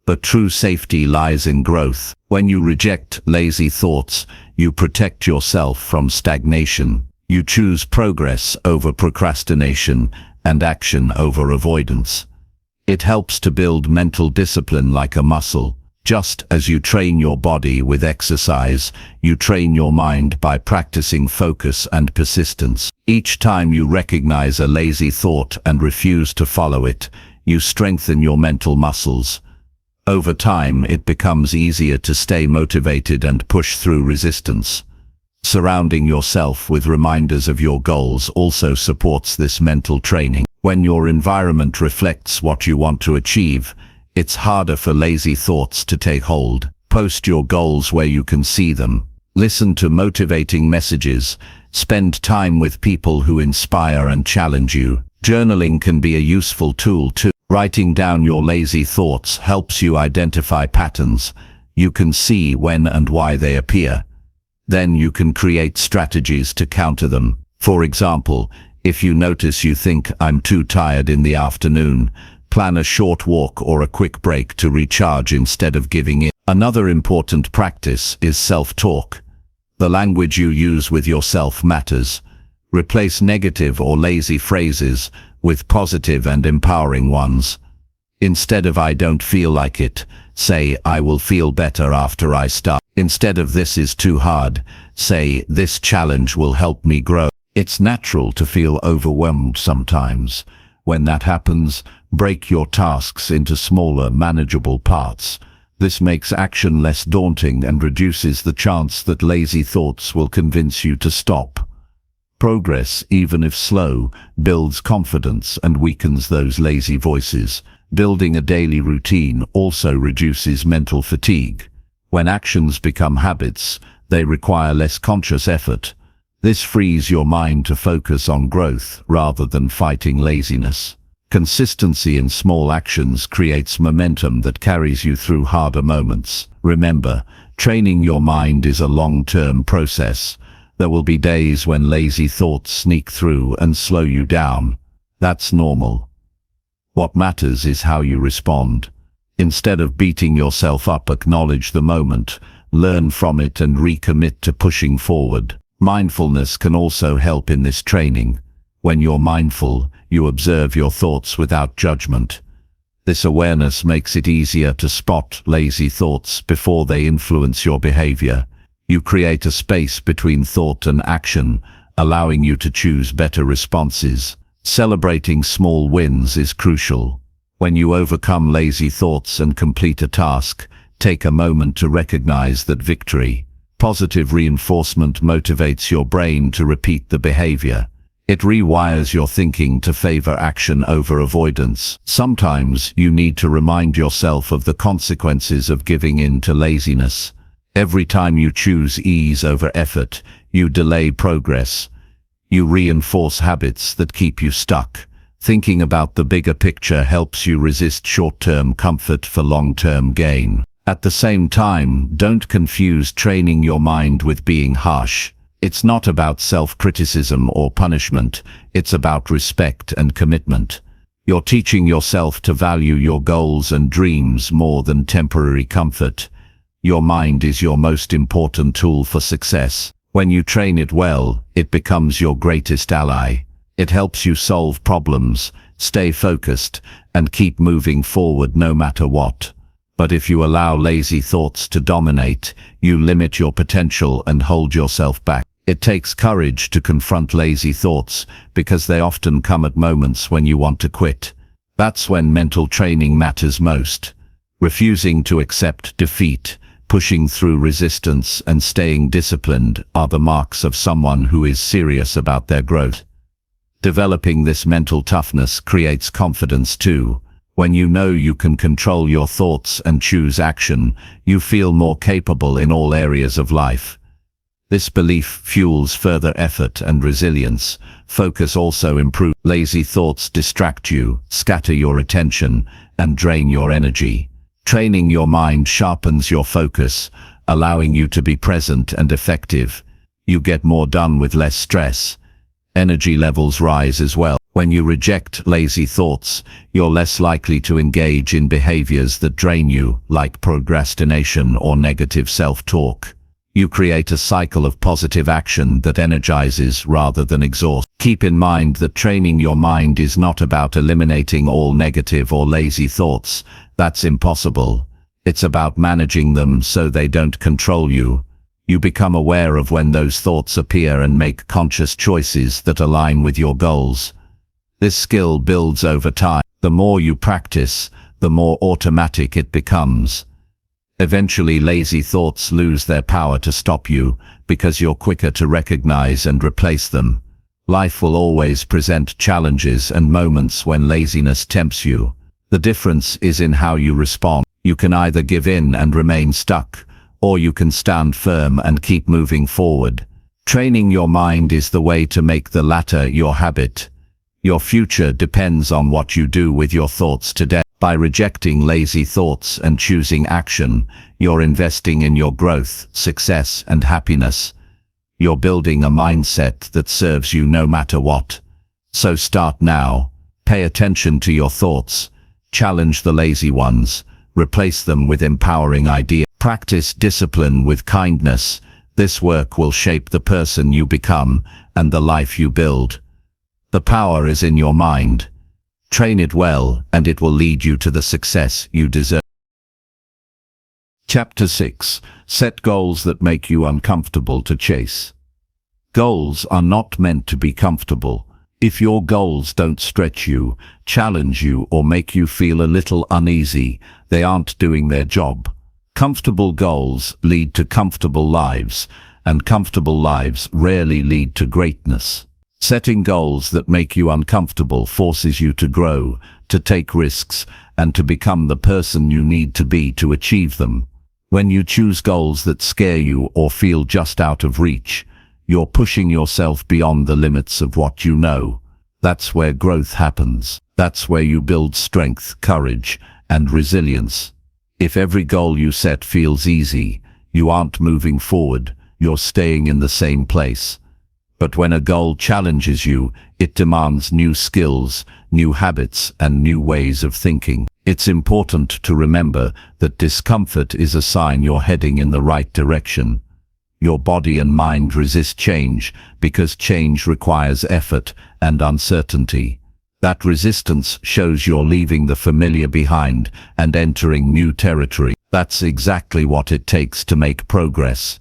But true safety lies in growth. When you reject lazy thoughts, you protect yourself from stagnation. You choose progress over procrastination and action over avoidance. It helps to build mental discipline like a muscle. Just as you train your body with exercise, you train your mind by practicing focus and persistence. Each time you recognize a lazy thought and refuse to follow it, you strengthen your mental muscles. Over time, it becomes easier to stay motivated and push through resistance. Surrounding yourself with reminders of your goals also supports this mental training. When your environment reflects what you want to achieve, it's harder for lazy thoughts to take hold. Post your goals where you can see them. Listen to motivating messages. Spend time with people who inspire and challenge you. Journaling can be a useful tool too. Writing down your lazy thoughts helps you identify patterns. You can see when and why they appear. Then you can create strategies to counter them. For example, if you notice you think, "I'm too tired in the afternoon," plan a short walk or a quick break to recharge instead of giving in. Another important practice is self-talk. The language you use with yourself matters. Replace negative or lazy phrases with positive and empowering ones. Instead of "I don't feel like it," say, "I will feel better after I start." Instead of "This is too hard," say, "This challenge will help me grow." It's natural to feel overwhelmed sometimes. When that happens, break your tasks into smaller, manageable parts. This makes action less daunting and reduces the chance that lazy thoughts will convince you to stop. Progress, even if slow, builds confidence and weakens those lazy voices. Building a daily routine also reduces mental fatigue. When actions become habits, they require less conscious effort. This frees your mind to focus on growth rather than fighting laziness. Consistency in small actions creates momentum that carries you through harder moments. Remember, training your mind is a long-term process. There will be days when lazy thoughts sneak through and slow you down. That's normal. What matters is how you respond. Instead of beating yourself up, acknowledge the moment, learn from it and recommit to pushing forward. Mindfulness can also help in this training. When you're mindful, you observe your thoughts without judgment. This awareness makes it easier to spot lazy thoughts before they influence your behavior. You create a space between thought and action, allowing you to choose better responses. Celebrating small wins is crucial. When you overcome lazy thoughts and complete a task, take a moment to recognize that victory. Positive reinforcement motivates your brain to repeat the behavior. It rewires your thinking to favor action over avoidance. Sometimes you need to remind yourself of the consequences of giving in to laziness. Every time you choose ease over effort, you delay progress. You reinforce habits that keep you stuck. Thinking about the bigger picture helps you resist short-term comfort for long-term gain. At the same time, don't confuse training your mind with being harsh. It's not about self-criticism or punishment, it's about respect and commitment. You're teaching yourself to value your goals and dreams more than temporary comfort. Your mind is your most important tool for success. When you train it well, it becomes your greatest ally. It helps you solve problems, stay focused, and keep moving forward no matter what. But if you allow lazy thoughts to dominate, you limit your potential and hold yourself back. It takes courage to confront lazy thoughts because they often come at moments when you want to quit. That's when mental training matters most. Refusing to accept defeat, pushing through resistance, and staying disciplined are the marks of someone who is serious about their growth. Developing this mental toughness creates confidence too. When you know you can control your thoughts and choose action, you feel more capable in all areas of life. This belief fuels further effort and resilience. Focus also improves. Lazy thoughts distract you, scatter your attention, and drain your energy. Training your mind sharpens your focus, allowing you to be present and effective. You get more done with less stress. Energy levels rise as well. When you reject lazy thoughts, you're less likely to engage in behaviors that drain you, like procrastination or negative self-talk. You create a cycle of positive action that energizes rather than exhausts. Keep in mind that training your mind is not about eliminating all negative or lazy thoughts. That's impossible. It's about managing them so they don't control you. You become aware of when those thoughts appear and make conscious choices that align with your goals. This skill builds over time. The more you practice, the more automatic it becomes. Eventually, lazy thoughts lose their power to stop you because you're quicker to recognize and replace them. Life will always present challenges and moments when laziness tempts you. The difference is in how you respond. You can either give in and remain stuck, or you can stand firm and keep moving forward. Training your mind is the way to make the latter your habit. Your future depends on what you do with your thoughts today. By rejecting lazy thoughts and choosing action, you're investing in your growth, success, and happiness. You're building a mindset that serves you no matter what. So start now. Pay attention to your thoughts. Challenge the lazy ones. Replace them with empowering ideas. Practice discipline with kindness. This work will shape the person you become and the life you build. The power is in your mind. Train it well, and it will lead you to the success you deserve. Chapter 6. Set goals that make you uncomfortable to chase. Goals are not meant to be comfortable. If your goals don't stretch you, challenge you, or make you feel a little uneasy, they aren't doing their job. Comfortable goals lead to comfortable lives, and comfortable lives rarely lead to greatness. Setting goals that make you uncomfortable forces you to grow, to take risks, and to become the person you need to be to achieve them. When you choose goals that scare you or feel just out of reach, you're pushing yourself beyond the limits of what you know. That's where growth happens. That's where you build strength, courage, and resilience. If every goal you set feels easy, you aren't moving forward, you're staying in the same place. But when a goal challenges you, it demands new skills, new habits, and new ways of thinking. It's important to remember that discomfort is a sign you're heading in the right direction. Your body and mind resist change because change requires effort and uncertainty. That resistance shows you're leaving the familiar behind and entering new territory. That's exactly what it takes to make progress.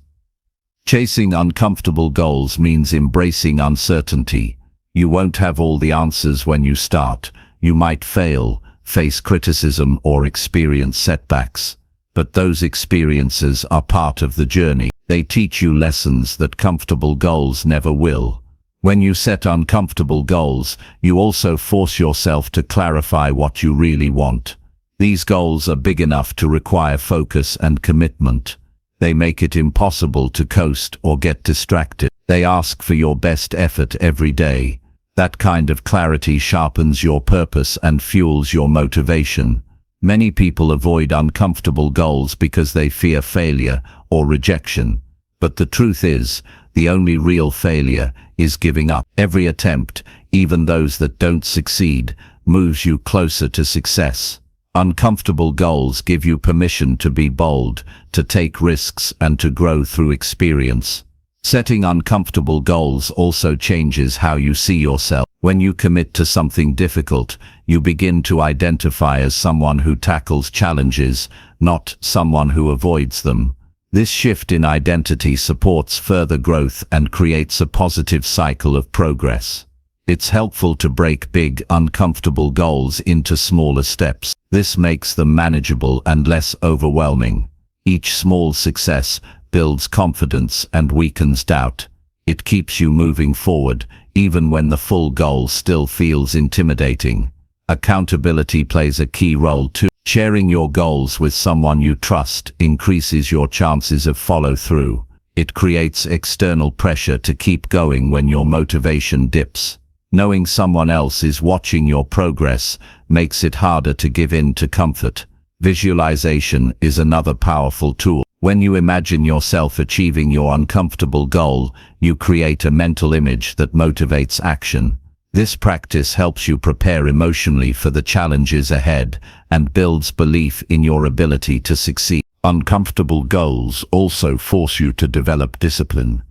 Chasing uncomfortable goals means embracing uncertainty. You won't have all the answers when you start. You might fail, face criticism, or experience setbacks. But those experiences are part of the journey. They teach you lessons that comfortable goals never will. When you set uncomfortable goals, you also force yourself to clarify what you really want. These goals are big enough to require focus and commitment. They make it impossible to coast or get distracted. They ask for your best effort every day. That kind of clarity sharpens your purpose and fuels your motivation. Many people avoid uncomfortable goals because they fear failure or rejection. But the truth is, the only real failure is giving up. Every attempt, even those that don't succeed, moves you closer to success. Uncomfortable goals give you permission to be bold, to take risks, and to grow through experience. Setting uncomfortable goals also changes how you see yourself. When you commit to something difficult, you begin to identify as someone who tackles challenges, not someone who avoids them. This shift in identity supports further growth and creates a positive cycle of progress. It's helpful to break big, uncomfortable goals into smaller steps. This makes them manageable and less overwhelming. Each small success builds confidence and weakens doubt. It keeps you moving forward, even when the full goal still feels intimidating. Accountability plays a key role too. Sharing your goals with someone you trust increases your chances of follow-through. It creates external pressure to keep going when your motivation dips. Knowing someone else is watching your progress makes it harder to give in to comfort. Visualization is another powerful tool. When you imagine yourself achieving your uncomfortable goal, you create a mental image that motivates action. This practice helps you prepare emotionally for the challenges ahead and builds belief in your ability to succeed. Uncomfortable goals also force you to develop discipline.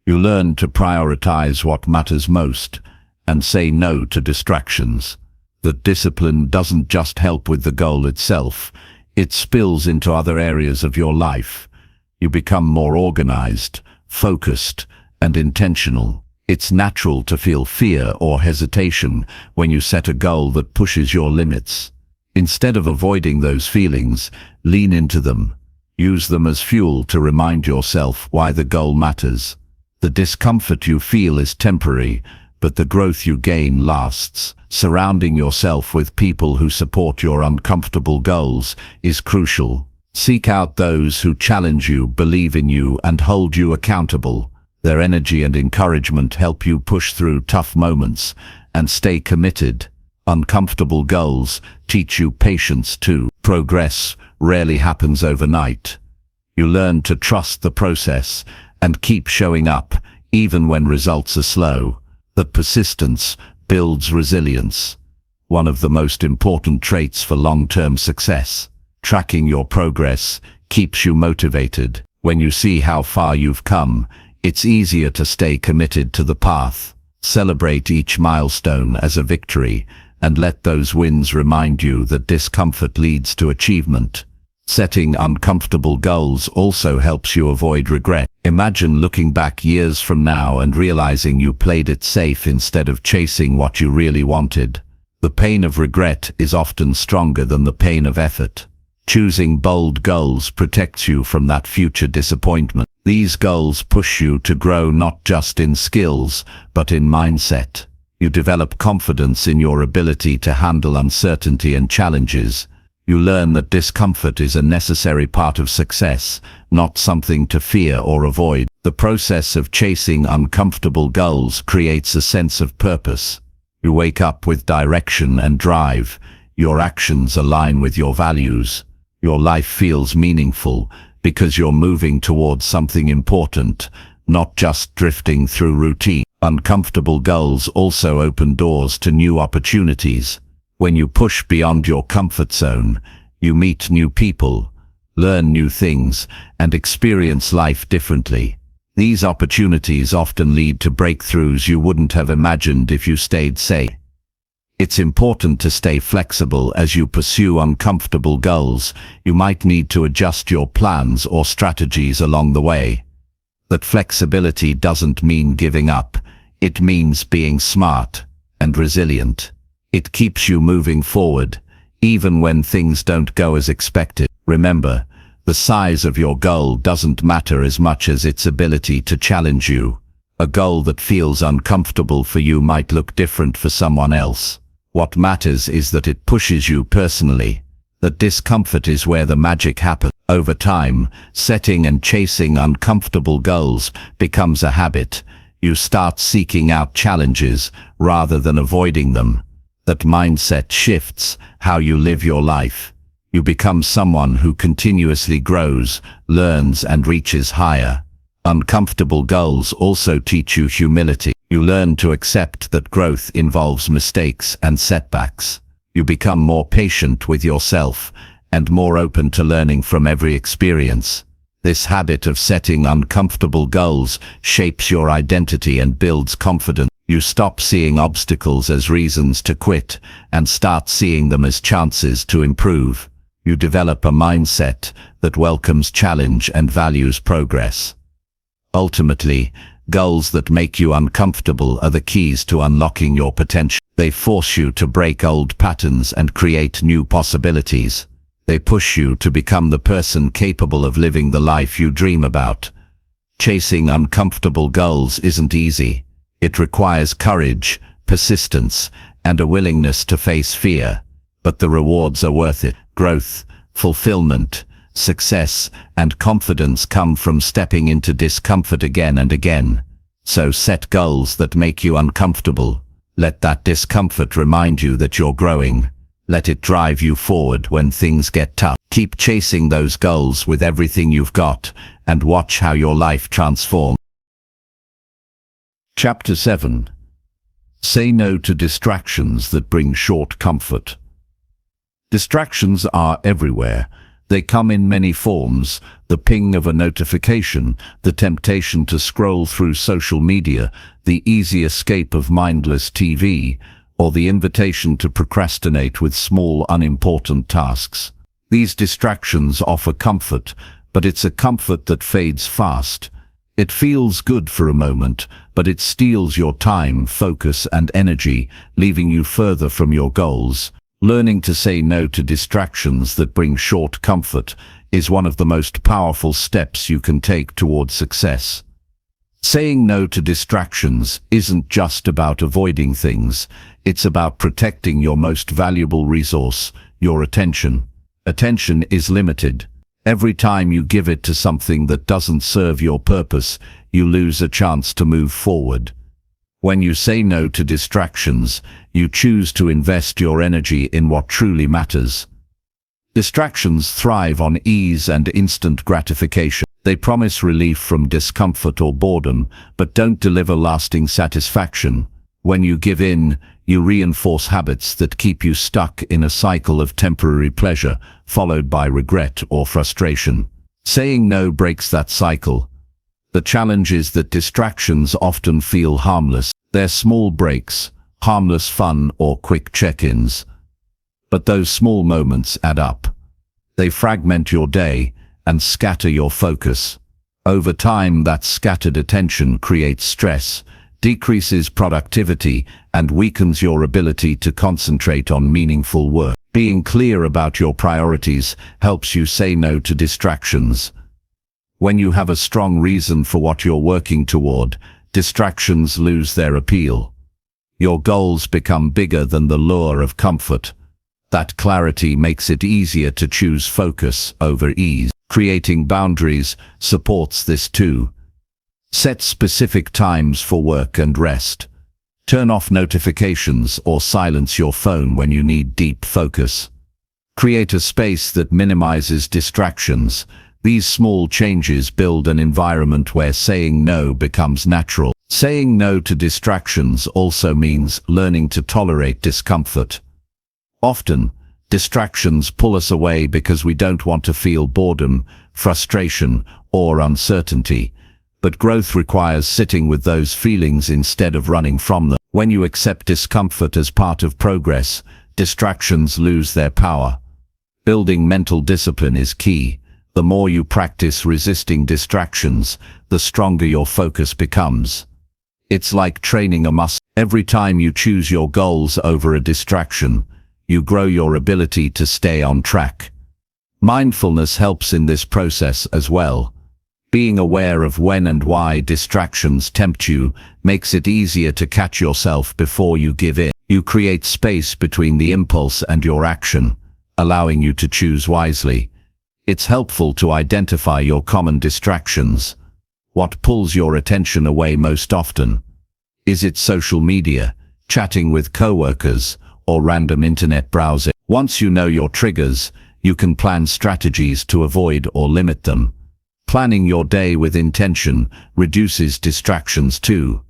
You learn to prioritize what matters most and say no to distractions. The discipline doesn't just help with the goal itself, it spills into other areas of your life. You become more organized, focused, and intentional. It's natural to feel fear or hesitation when you set a goal that pushes your limits. Instead of avoiding those feelings, lean into them. Use them as fuel to remind yourself why the goal matters. The discomfort you feel is temporary, but the growth you gain lasts. Surrounding yourself with people who support your uncomfortable goals is crucial. Seek out those who challenge you, believe in you, and hold you accountable. Their energy and encouragement help you push through tough moments and stay committed. Uncomfortable goals teach you patience too. Progress rarely happens overnight. You learn to trust the process and keep showing up, even when results are slow. That persistence builds resilience, one of the most important traits for long-term success. Tracking your progress keeps you motivated. When you see how far you've come, it's easier to stay committed to the path. Celebrate each milestone as a victory, and let those wins remind you that discomfort leads to achievement. Setting uncomfortable goals also helps you avoid regret. Imagine looking back years from now and realizing you played it safe instead of chasing what you really wanted. The pain of regret is often stronger than the pain of effort. Choosing bold goals protects you from that future disappointment. These goals push you to grow not just in skills, but in mindset. You develop confidence in your ability to handle uncertainty and challenges. You learn that discomfort is a necessary part of success, not something to fear or avoid. The process of chasing uncomfortable goals creates a sense of purpose. You wake up with direction and drive. Your actions align with your values. Your life feels meaningful because you're moving towards something important, not just drifting through routine. Uncomfortable goals also open doors to new opportunities. When you push beyond your comfort zone, you meet new people, learn new things, and experience life differently. These opportunities often lead to breakthroughs you wouldn't have imagined if you stayed safe. It's important to stay flexible as you pursue uncomfortable goals. You might need to adjust your plans or strategies along the way. That flexibility doesn't mean giving up. It means being smart and resilient. It keeps you moving forward, even when things don't go as expected. Remember, the size of your goal doesn't matter as much as its ability to challenge you. A goal that feels uncomfortable for you might look different for someone else. What matters is that it pushes you personally. That discomfort is where the magic happens. Over time, setting and chasing uncomfortable goals becomes a habit. You start seeking out challenges rather than avoiding them. That mindset shifts how you live your life. You become someone who continuously grows, learns, and reaches higher. Uncomfortable goals also teach you humility. You learn to accept that growth involves mistakes and setbacks. You become more patient with yourself and more open to learning from every experience. This habit of setting uncomfortable goals shapes your identity and builds confidence. You stop seeing obstacles as reasons to quit and start seeing them as chances to improve. You develop a mindset that welcomes challenge and values progress. Ultimately, goals that make you uncomfortable are the keys to unlocking your potential. They force you to break old patterns and create new possibilities. They push you to become the person capable of living the life you dream about. Chasing uncomfortable goals isn't easy. It requires courage, persistence, and a willingness to face fear. But the rewards are worth it. Growth, fulfillment, success, and confidence come from stepping into discomfort again and again. So set goals that make you uncomfortable. Let that discomfort remind you that you're growing. Let it drive you forward when things get tough. Keep chasing those goals with everything you've got, and watch how your life transforms. Chapter 7. Say no to distractions that bring short comfort. Distractions are everywhere. They come in many forms: the ping of a notification, the temptation to scroll through social media, the easy escape of mindless TV, or the invitation to procrastinate with small, unimportant tasks. These distractions offer comfort, but it's a comfort that fades fast. It feels good for a moment, but it steals your time, focus, and energy, leaving you further from your goals. Learning to say no to distractions that bring short comfort is one of the most powerful steps you can take towards success. Saying no to distractions isn't just about avoiding things, it's about protecting your most valuable resource, your attention. Attention is limited. Every time you give it to something that doesn't serve your purpose, you lose a chance to move forward. When you say no to distractions, you choose to invest your energy in what truly matters. Distractions thrive on ease and instant gratification. They promise relief from discomfort or boredom, but don't deliver lasting satisfaction. When you give in, you reinforce habits that keep you stuck in a cycle of temporary pleasure, followed by regret or frustration. Saying no breaks that cycle. The challenge is that distractions often feel harmless. They're small breaks, harmless fun or quick check-ins. But those small moments add up. They fragment your day and scatter your focus. Over time, that scattered attention creates stress, decreases productivity, and weakens your ability to concentrate on meaningful work. Being clear about your priorities helps you say no to distractions. When you have a strong reason for what you're working toward, distractions lose their appeal. Your goals become bigger than the lure of comfort. That clarity makes it easier to choose focus over ease. Creating boundaries supports this too. Set specific times for work and rest. Turn off notifications or silence your phone when you need deep focus. Create a space that minimizes distractions. These small changes build an environment where saying no becomes natural. Saying no to distractions also means learning to tolerate discomfort. Often, distractions pull us away because we don't want to feel boredom, frustration, or uncertainty. But growth requires sitting with those feelings instead of running from them. When you accept discomfort as part of progress, distractions lose their power. Building mental discipline is key. The more you practice resisting distractions, the stronger your focus becomes. It's like training a muscle. Every time you choose your goals over a distraction, you grow your ability to stay on track. Mindfulness helps in this process as well. Being aware of when and why distractions tempt you makes it easier to catch yourself before you give in. You create space between the impulse and your action, allowing you to choose wisely. It's helpful to identify your common distractions. What pulls your attention away most often? Is it social media, chatting with coworkers, or random internet browsing? Once you know your triggers, you can plan strategies to avoid or limit them. Planning your day with intention reduces distractions too.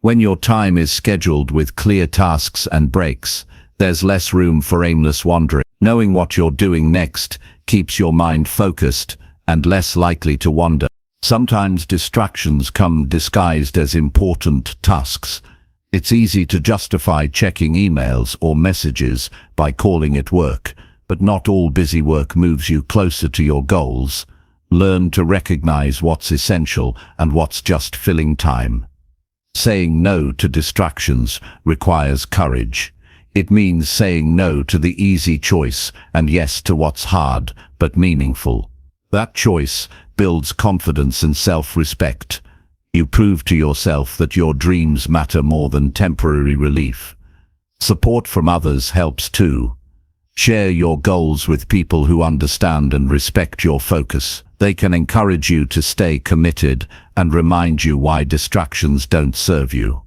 When your time is scheduled with clear tasks and breaks, there's less room for aimless wandering. Knowing what you're doing next keeps your mind focused and less likely to wander. Sometimes distractions come disguised as important tasks. It's easy to justify checking emails or messages by calling it work, but not all busy work moves you closer to your goals. Learn to recognize what's essential and what's just filling time. Saying no to distractions requires courage. It means saying no to the easy choice and yes to what's hard but meaningful. That choice builds confidence and self-respect. You prove to yourself that your dreams matter more than temporary relief. Support from others helps too. Share your goals with people who understand and respect your focus. They can encourage you to stay committed and remind you why distractions don't serve you.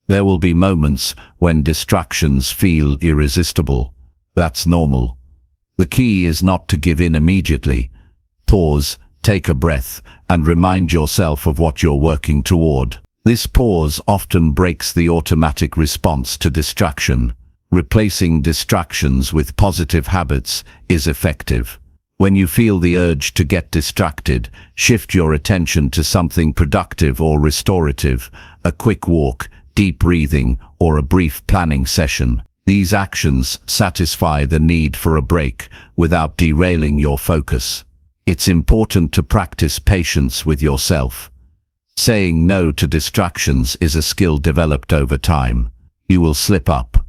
There will be moments when distractions feel irresistible. That's normal. The key is not to give in immediately. Pause, take a breath, and remind yourself of what you're working toward. This pause often breaks the automatic response to distraction. Replacing distractions with positive habits is effective. When you feel the urge to get distracted, shift your attention to something productive or restorative, a quick walk, deep breathing, or a brief planning session. These actions satisfy the need for a break without derailing your focus. It's important to practice patience with yourself. Saying no to distractions is a skill developed over time. You will slip up.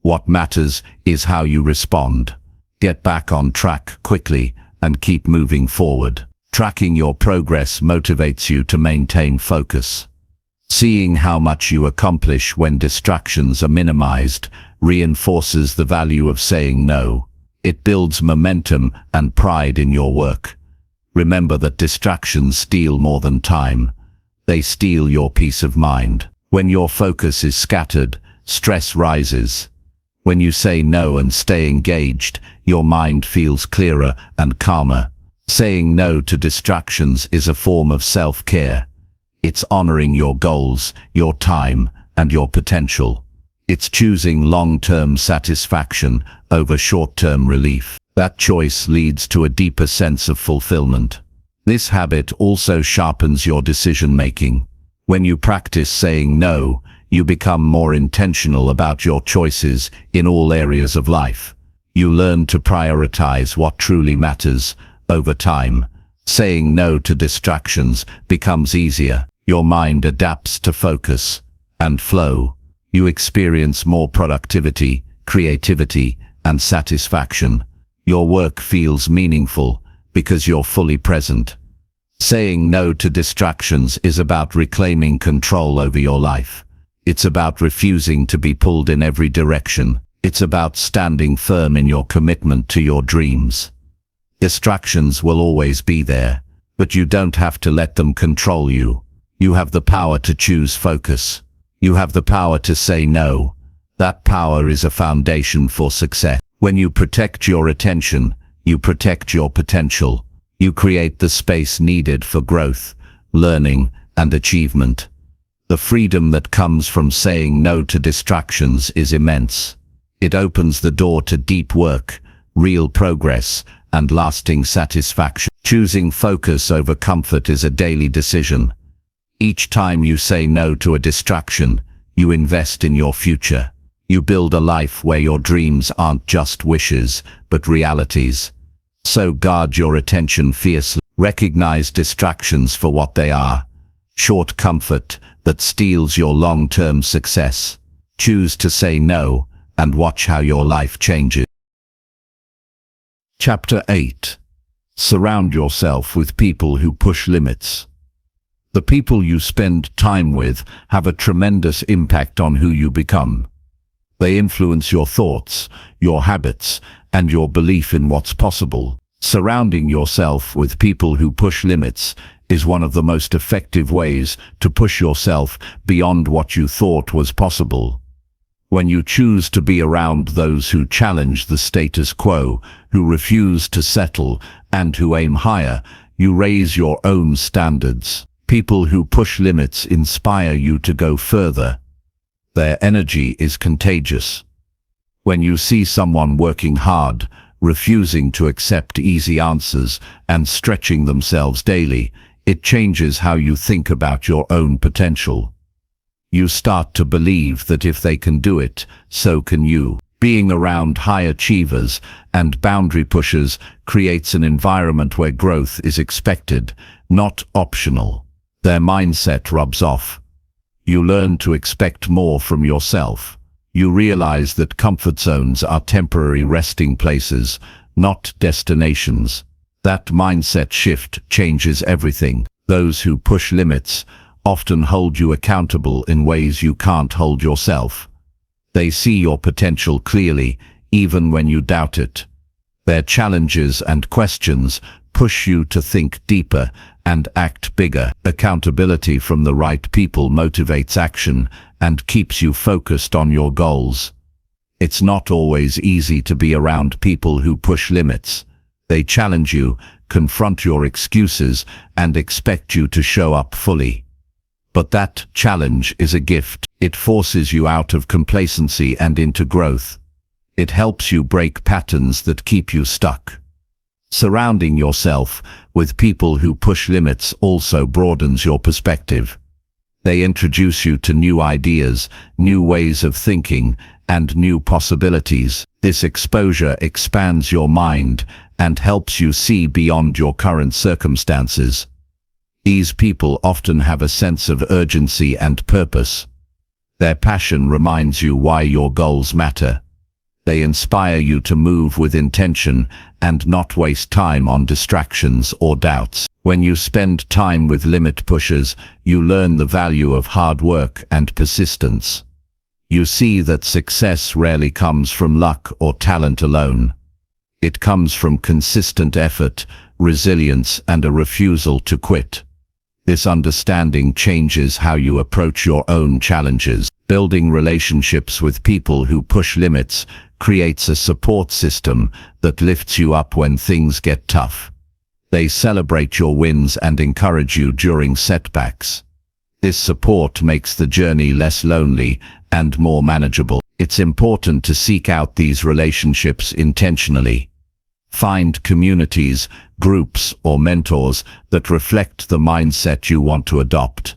What matters is how you respond. Get back on track quickly and keep moving forward. Tracking your progress motivates you to maintain focus. Seeing how much you accomplish when distractions are minimized reinforces the value of saying no. It builds momentum and pride in your work. Remember that distractions steal more than time. They steal your peace of mind. When your focus is scattered, stress rises. When you say no and stay engaged, your mind feels clearer and calmer. Saying no to distractions is a form of self-care. It's honoring your goals, your time, and your potential. It's choosing long-term satisfaction over short-term relief. That choice leads to a deeper sense of fulfillment. This habit also sharpens your decision-making. When you practice saying no, you become more intentional about your choices in all areas of life. You learn to prioritize what truly matters. Over time, saying no to distractions becomes easier. Your mind adapts to focus and flow. You experience more productivity, creativity, and satisfaction. Your work feels meaningful because you're fully present. Saying no to distractions is about reclaiming control over your life. It's about refusing to be pulled in every direction. It's about standing firm in your commitment to your dreams. Distractions will always be there, but you don't have to let them control you. You have the power to choose focus. You have the power to say no. That power is a foundation for success. When you protect your attention, you protect your potential. You create the space needed for growth, learning, and achievement. The freedom that comes from saying no to distractions is immense. It opens the door to deep work, real progress, and lasting satisfaction. Choosing focus over comfort is a daily decision. Each time you say no to a distraction, you invest in your future. You build a life where your dreams aren't just wishes, but realities. So guard your attention fiercely. Recognize distractions for what they are. Short comfort that steals your long-term success. Choose to say no and watch how your life changes. Chapter 8. Surround yourself with people who push limits. The people you spend time with have a tremendous impact on who you become. They influence your thoughts, your habits, and your belief in what's possible. Surrounding yourself with people who push limits is one of the most effective ways to push yourself beyond what you thought was possible. When you choose to be around those who challenge the status quo, who refuse to settle, and who aim higher, you raise your own standards. People who push limits inspire you to go further. Their energy is contagious. When you see someone working hard, refusing to accept easy answers, and stretching themselves daily, it changes how you think about your own potential. You start to believe that if they can do it, so can you. Being around high achievers and boundary pushers creates an environment where growth is expected, not optional. Their mindset rubs off. You learn to expect more from yourself. You realize that comfort zones are temporary resting places, not destinations. That mindset shift changes everything. Those who push limits often hold you accountable in ways you can't hold yourself. They see your potential clearly, even when you doubt it. Their challenges and questions push you to think deeper and act bigger. Accountability from the right people motivates action and keeps you focused on your goals. It's not always easy to be around people who push limits. They challenge you, confront your excuses, and expect you to show up fully. But that challenge is a gift. It forces you out of complacency and into growth. It helps you break patterns that keep you stuck. Surrounding yourself with people who push limits also broadens your perspective. They introduce you to new ideas, new ways of thinking, and new possibilities. This exposure expands your mind and helps you see beyond your current circumstances. These people often have a sense of urgency and purpose. Their passion reminds you why your goals matter. They inspire you to move with intention and not waste time on distractions or doubts. When you spend time with limit pushers, you learn the value of hard work and persistence. You see that success rarely comes from luck or talent alone. It comes from consistent effort, resilience, and a refusal to quit. This understanding changes how you approach your own challenges. Building relationships with people who push limits creates a support system that lifts you up when things get tough. They celebrate your wins and encourage you during setbacks. This support makes the journey less lonely and more manageable. It's important to seek out these relationships intentionally. Find communities, groups, or mentors that reflect the mindset you want to adopt.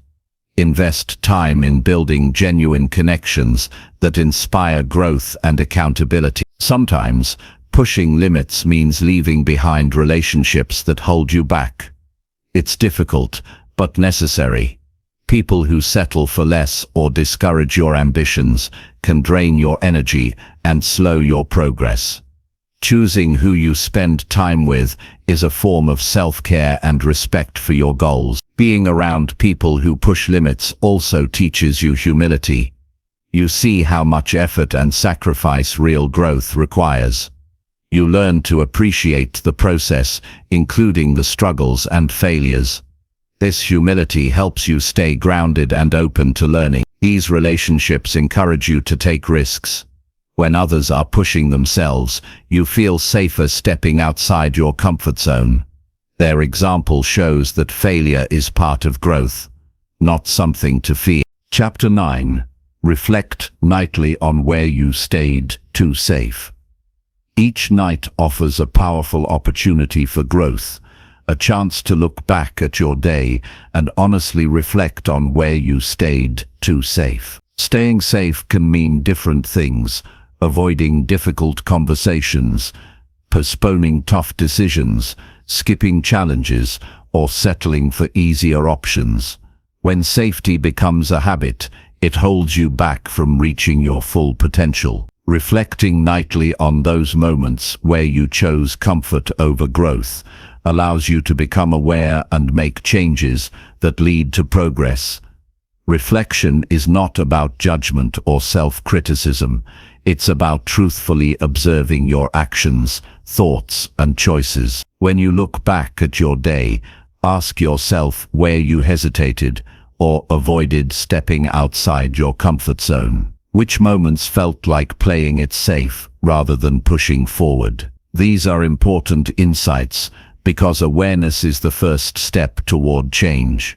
Invest time in building genuine connections that inspire growth and accountability. Sometimes, pushing limits means leaving behind relationships that hold you back. It's difficult, but necessary. People who settle for less or discourage your ambitions can drain your energy and slow your progress. Choosing who you spend time with is a form of self-care and respect for your goals. Being around people who push limits also teaches you humility. You see how much effort and sacrifice real growth requires. You learn to appreciate the process, including the struggles and failures. This humility helps you stay grounded and open to learning. These relationships encourage you to take risks. When others are pushing themselves, you feel safer stepping outside your comfort zone. Their example shows that failure is part of growth, not something to fear. Chapter 9. Reflect nightly on where you stayed too safe. Each night offers a powerful opportunity for growth, a chance to look back at your day and honestly reflect on where you stayed too safe. Staying safe can mean different things: avoiding difficult conversations, postponing tough decisions, skipping challenges, or settling for easier options. When safety becomes a habit, it holds you back from reaching your full potential. Reflecting nightly on those moments where you chose comfort over growth allows you to become aware and make changes that lead to progress. Reflection is not about judgment or self-criticism. It's about truthfully observing your actions, thoughts, and choices. When you look back at your day, ask yourself where you hesitated or avoided stepping outside your comfort zone. Which moments felt like playing it safe rather than pushing forward? These are important insights because awareness is the first step toward change.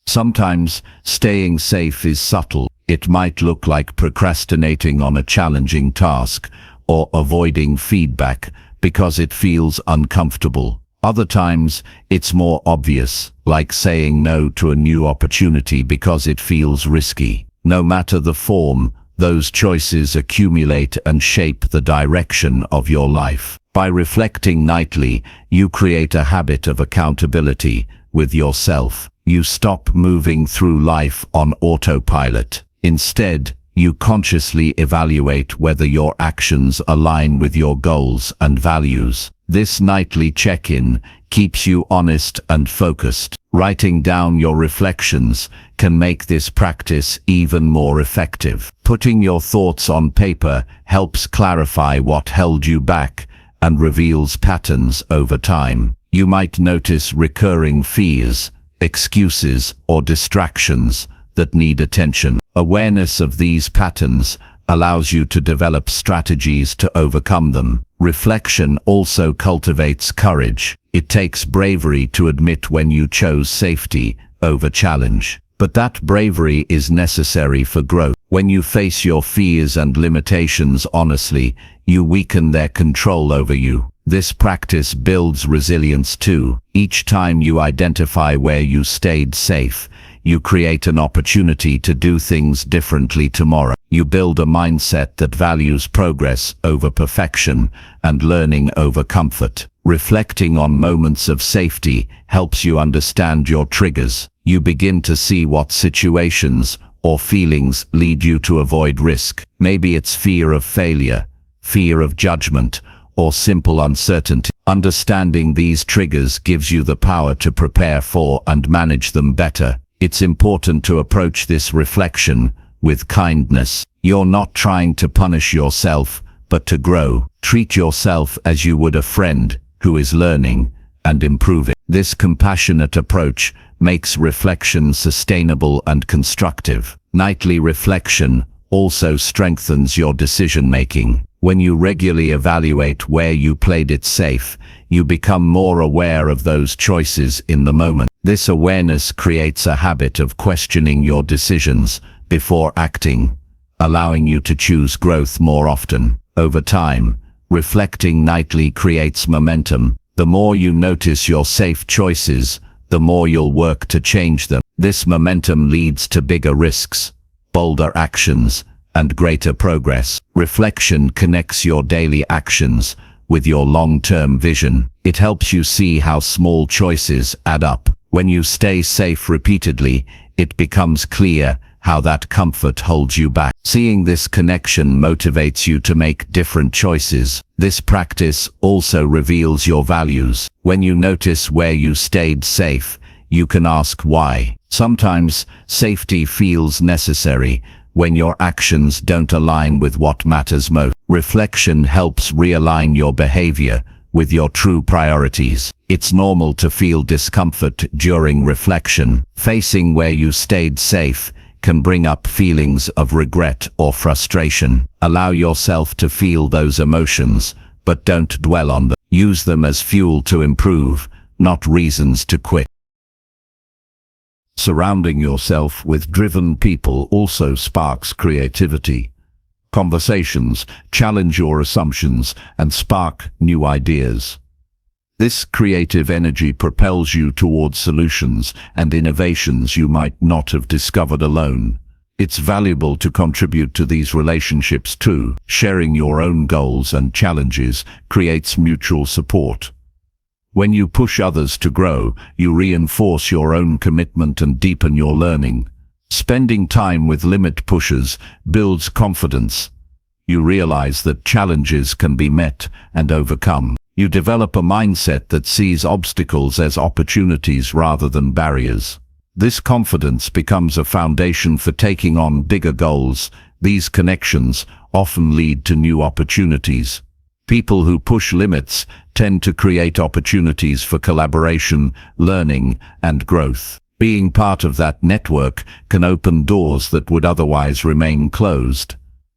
Sometimes staying safe is subtle. It might look like procrastinating on a challenging task or avoiding feedback because it feels uncomfortable. Other times, it's more obvious, like saying no to a new opportunity because it feels risky. No matter the form, those choices accumulate and shape the direction of your life. By reflecting nightly, you create a habit of accountability with yourself. You stop moving through life on autopilot. Instead, you consciously evaluate whether your actions align with your goals and values. This nightly check-in keeps you honest and focused. Writing down your reflections can make this practice even more effective. Putting your thoughts on paper helps clarify what held you back and reveals patterns over time. You might notice recurring fears, excuses, or distractions that need attention. Awareness of these patterns allows you to develop strategies to overcome them. Reflection also cultivates courage. It takes bravery to admit when you chose safety over challenge. But that bravery is necessary for growth. When you face your fears and limitations honestly, you weaken their control over you. This practice builds resilience too. Each time you identify where you stayed safe, you create an opportunity to do things differently tomorrow. You build a mindset that values progress over perfection and learning over comfort. Reflecting on moments of safety helps you understand your triggers. You begin to see what situations or feelings lead you to avoid risk. Maybe it's fear of failure, fear of judgment, or simple uncertainty. Understanding these triggers gives you the power to prepare for and manage them better. It's important to approach this reflection with kindness. You're not trying to punish yourself, but to grow. Treat yourself as you would a friend who is learning and improving. This compassionate approach makes reflection sustainable and constructive. Nightly reflection also strengthens your decision-making. When you regularly evaluate where you played it safe, you become more aware of those choices in the moment. This awareness creates a habit of questioning your decisions before acting, allowing you to choose growth more often. Over time, reflecting nightly creates momentum. The more you notice your safe choices, the more you'll work to change them. This momentum leads to bigger risks, bolder actions, and greater progress. Reflection connects your daily actions with your long-term vision. It helps you see how small choices add up. When you stay safe repeatedly, it becomes clear how that comfort holds you back. Seeing this connection motivates you to make different choices. This practice also reveals your values. When you notice where you stayed safe, you can ask why. Sometimes safety feels necessary when your actions don't align with what matters most. Reflection helps realign your behavior with your true priorities. It's normal to feel discomfort during reflection. Facing where you stayed safe can bring up feelings of regret or frustration. Allow yourself to feel those emotions, but don't dwell on them. Use them as fuel to improve, not reasons to quit. Surrounding yourself with driven people also sparks creativity. Conversations challenge your assumptions and spark new ideas. This creative energy propels you towards solutions and innovations you might not have discovered alone. It's valuable to contribute to these relationships too. Sharing your own goals and challenges creates mutual support. When you push others to grow, you reinforce your own commitment and deepen your learning. Spending time with limit pushers builds confidence. You realize that challenges can be met and overcome. You develop a mindset that sees obstacles as opportunities rather than barriers. This confidence becomes a foundation for taking on bigger goals. These connections often lead to new opportunities. People who push limits tend to create opportunities for collaboration, learning, and growth. Being part of that network can open doors that would otherwise remain closed.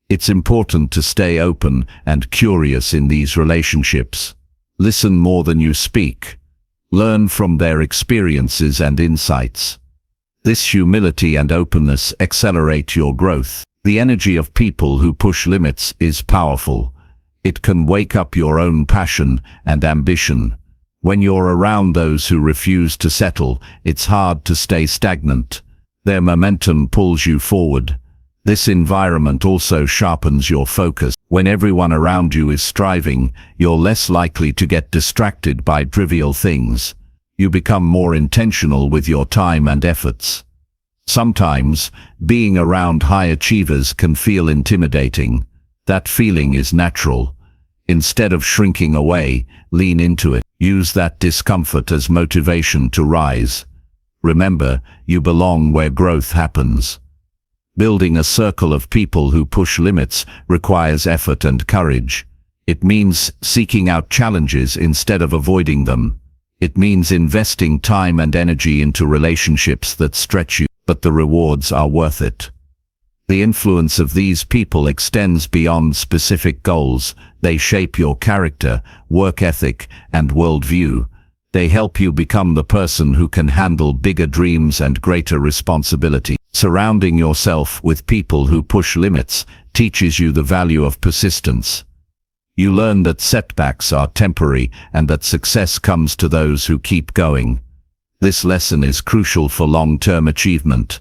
It's important to stay open and curious in these relationships. Listen more than you speak. Learn from their experiences and insights. This humility and openness accelerate your growth. The energy of people who push limits is powerful. It can wake up your own passion and ambition. When you're around those who refuse to settle, it's hard to stay stagnant. Their momentum pulls you forward. This environment also sharpens your focus. When everyone around you is striving, you're less likely to get distracted by trivial things. You become more intentional with your time and efforts. Sometimes, being around high achievers can feel intimidating. That feeling is natural. Instead of shrinking away, lean into it. Use that discomfort as motivation to rise. Remember, you belong where growth happens. Building a circle of people who push limits requires effort and courage. It means seeking out challenges instead of avoiding them. It means investing time and energy into relationships that stretch you, but the rewards are worth it. The influence of these people extends beyond specific goals. They shape your character, work ethic, and worldview. They help you become the person who can handle bigger dreams and greater responsibility. Surrounding yourself with people who push limits teaches you the value of persistence. You learn that setbacks are temporary and that success comes to those who keep going. This lesson is crucial for long-term achievement.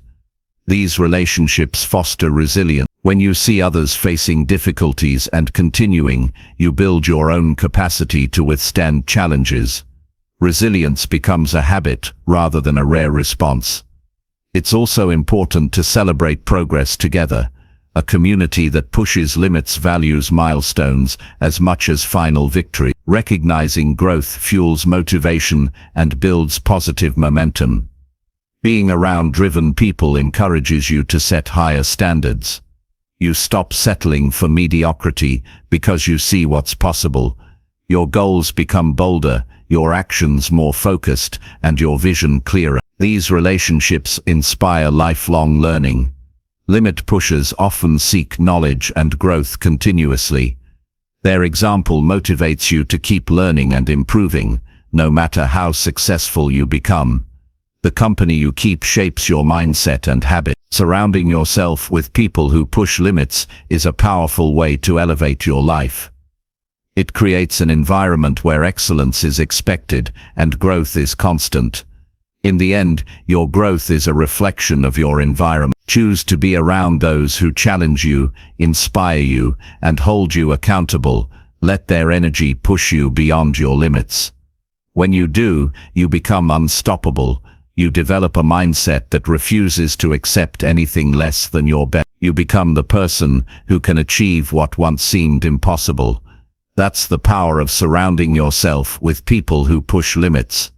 These relationships foster resilience. When you see others facing difficulties and continuing, you build your own capacity to withstand challenges. Resilience becomes a habit rather than a rare response. It's also important to celebrate progress together. A community that pushes limits values milestones as much as final victory. Recognizing growth fuels motivation and builds positive momentum. Being around driven people encourages you to set higher standards. You stop settling for mediocrity because you see what's possible. Your goals become bolder, your actions more focused, and your vision clearer. These relationships inspire lifelong learning. Limit pushers often seek knowledge and growth continuously. Their example motivates you to keep learning and improving, no matter how successful you become. The company you keep shapes your mindset and habit. Surrounding yourself with people who push limits is a powerful way to elevate your life. It creates an environment where excellence is expected and growth is constant. In the end, your growth is a reflection of your environment. Choose to be around those who challenge you, inspire you, and hold you accountable. Let their energy push you beyond your limits. When you do, you become unstoppable. You develop a mindset that refuses to accept anything less than your best. You become the person who can achieve what once seemed impossible. That's the power of surrounding yourself with people who push limits.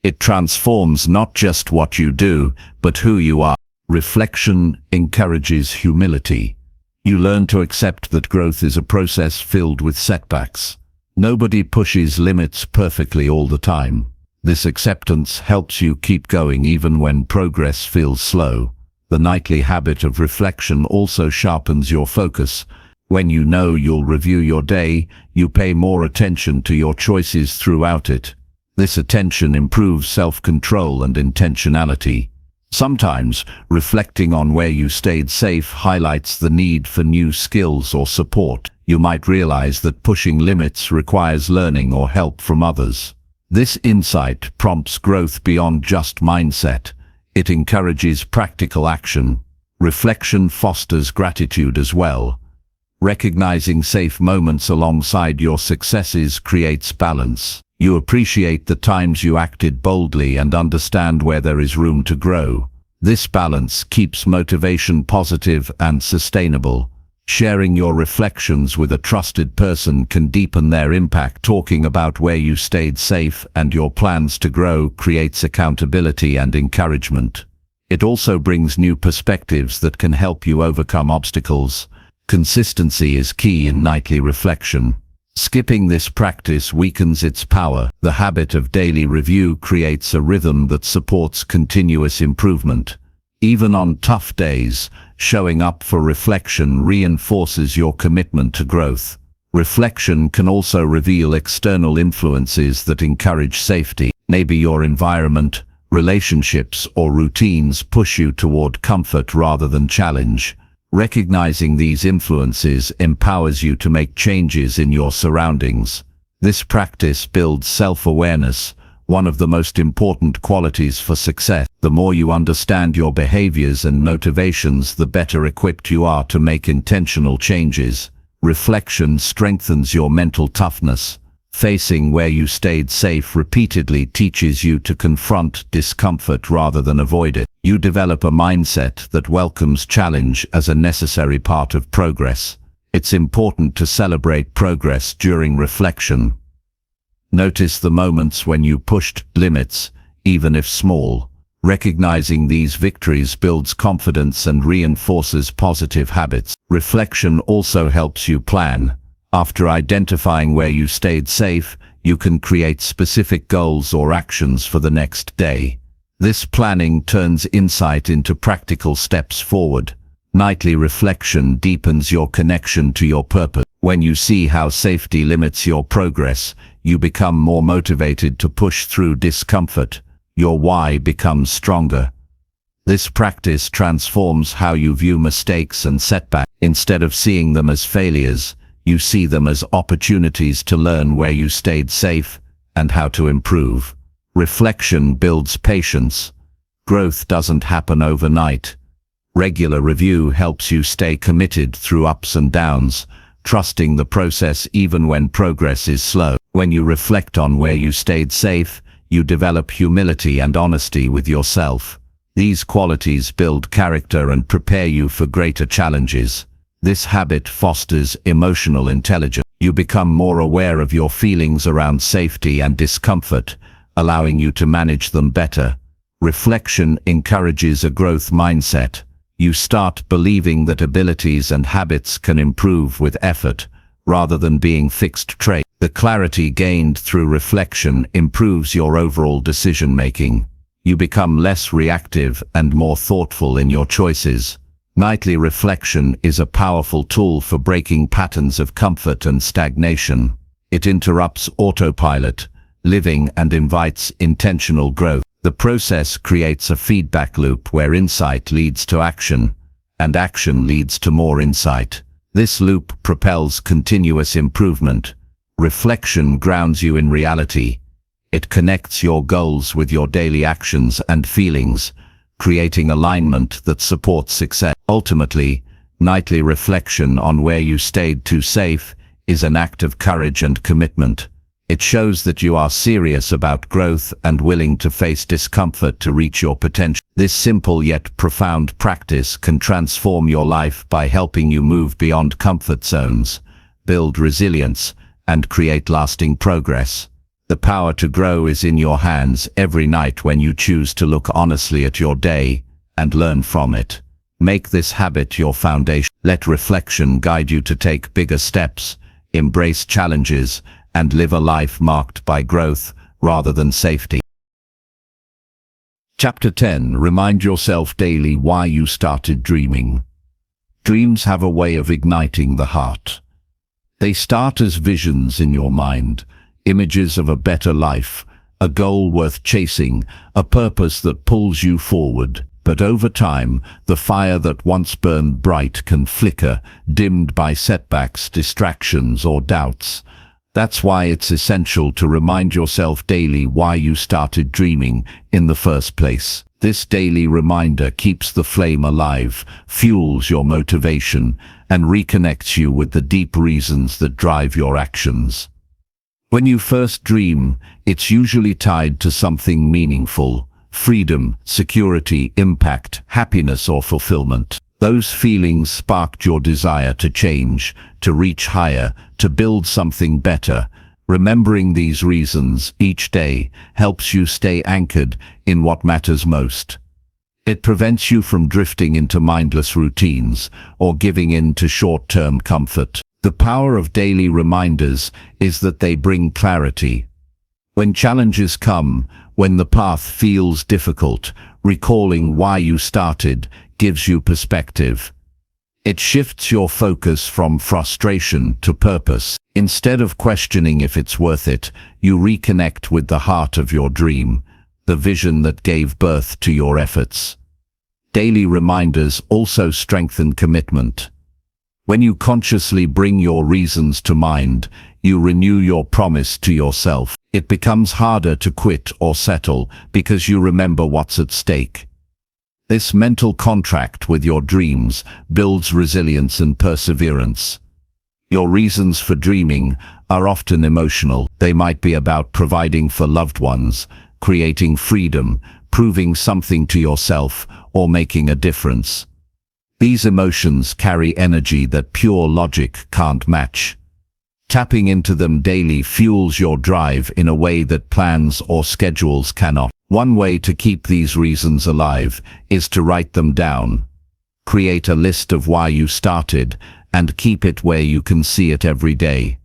It transforms not just what you do, but who you are. Reflection encourages humility. You learn to accept that growth is a process filled with setbacks. Nobody pushes limits perfectly all the time. This acceptance helps you keep going even when progress feels slow. The nightly habit of reflection also sharpens your focus. When you know you'll review your day, you pay more attention to your choices throughout it. This attention improves self-control and intentionality. Sometimes, reflecting on where you stayed safe highlights the need for new skills or support. You might realize that pushing limits requires learning or help from others. This insight prompts growth beyond just mindset. It encourages practical action. Reflection fosters gratitude as well. Recognizing safe moments alongside your successes creates balance. You appreciate the times you acted boldly and understand where there is room to grow. This balance keeps motivation positive and sustainable. Sharing your reflections with a trusted person can deepen their impact. Talking about where you stayed safe and your plans to grow creates accountability and encouragement. It also brings new perspectives that can help you overcome obstacles. Consistency is key in nightly reflection. Skipping this practice weakens its power. The habit of daily review creates a rhythm that supports continuous improvement. Even on tough days, showing up for reflection reinforces your commitment to growth. Reflection can also reveal external influences that encourage safety. Maybe your environment, relationships, or routines push you toward comfort rather than challenge. Recognizing these influences empowers you to make changes in your surroundings. This practice builds self-awareness, one of the most important qualities for success. The more you understand your behaviors and motivations, the better equipped you are to make intentional changes. Reflection strengthens your mental toughness. Facing where you stayed safe repeatedly teaches you to confront discomfort rather than avoid it. You develop a mindset that welcomes challenge as a necessary part of progress. It's important to celebrate progress during reflection. Notice the moments when you pushed limits, even if small. Recognizing these victories builds confidence and reinforces positive habits. Reflection also helps you plan. After identifying where you stayed safe, you can create specific goals or actions for the next day. This planning turns insight into practical steps forward. Nightly reflection deepens your connection to your purpose. When you see how safety limits your progress, you become more motivated to push through discomfort. Your why becomes stronger. This practice transforms how you view mistakes and setbacks. Instead of seeing them as failures, you see them as opportunities to learn where you stayed safe and how to improve. Reflection builds patience. Growth doesn't happen overnight. Regular review helps you stay committed through ups and downs, trusting the process even when progress is slow. When you reflect on where you stayed safe, you develop humility and honesty with yourself. These qualities build character and prepare you for greater challenges. This habit fosters emotional intelligence. You become more aware of your feelings around safety and discomfort, allowing you to manage them better. Reflection encourages a growth mindset. You start believing that abilities and habits can improve with effort, rather than being fixed traits. The clarity gained through reflection improves your overall decision-making. You become less reactive and more thoughtful in your choices. Nightly reflection is a powerful tool for breaking patterns of comfort and stagnation. It interrupts autopilot living and invites intentional growth. The process creates a feedback loop where insight leads to action, and action leads to more insight. This loop propels continuous improvement. Reflection grounds you in reality. It connects your goals with your daily actions and feelings, creating alignment that supports success. Ultimately, nightly reflection on where you stayed too safe is an act of courage and commitment. It shows that you are serious about growth and willing to face discomfort to reach your potential. This simple yet profound practice can transform your life by helping you move beyond comfort zones, build resilience, and create lasting progress. The power to grow is in your hands every night when you choose to look honestly at your day and learn from it. Make this habit your foundation. Let reflection guide you to take bigger steps, embrace challenges, and live a life marked by growth rather than safety. Chapter 10. Remind yourself daily why you started dreaming. Dreams have a way of igniting the heart. They start as visions in your mind, images of a better life, a goal worth chasing, a purpose that pulls you forward. But over time, the fire that once burned bright can flicker, dimmed by setbacks, distractions, or doubts. That's why it's essential to remind yourself daily why you started dreaming in the first place. This daily reminder keeps the flame alive, fuels your motivation, and reconnects you with the deep reasons that drive your actions. When you first dream, it's usually tied to something meaningful: freedom, security, impact, happiness, or fulfillment. Those feelings sparked your desire to change, to reach higher, to build something better. Remembering these reasons each day helps you stay anchored in what matters most. It prevents you from drifting into mindless routines or giving in to short-term comfort. The power of daily reminders is that they bring clarity. When challenges come, when the path feels difficult, recalling why you started gives you perspective. It shifts your focus from frustration to purpose. Instead of questioning if it's worth it, you reconnect with the heart of your dream, the vision that gave birth to your efforts. Daily reminders also strengthen commitment. When you consciously bring your reasons to mind, you renew your promise to yourself. It becomes harder to quit or settle because you remember what's at stake. This mental contract with your dreams builds resilience and perseverance. Your reasons for dreaming are often emotional. They might be about providing for loved ones, creating freedom, proving something to yourself, or making a difference. These emotions carry energy that pure logic can't match. Tapping into them daily fuels your drive in a way that plans or schedules cannot. One way to keep these reasons alive is to write them down. Create a list of why you started and keep it where you can see it every day.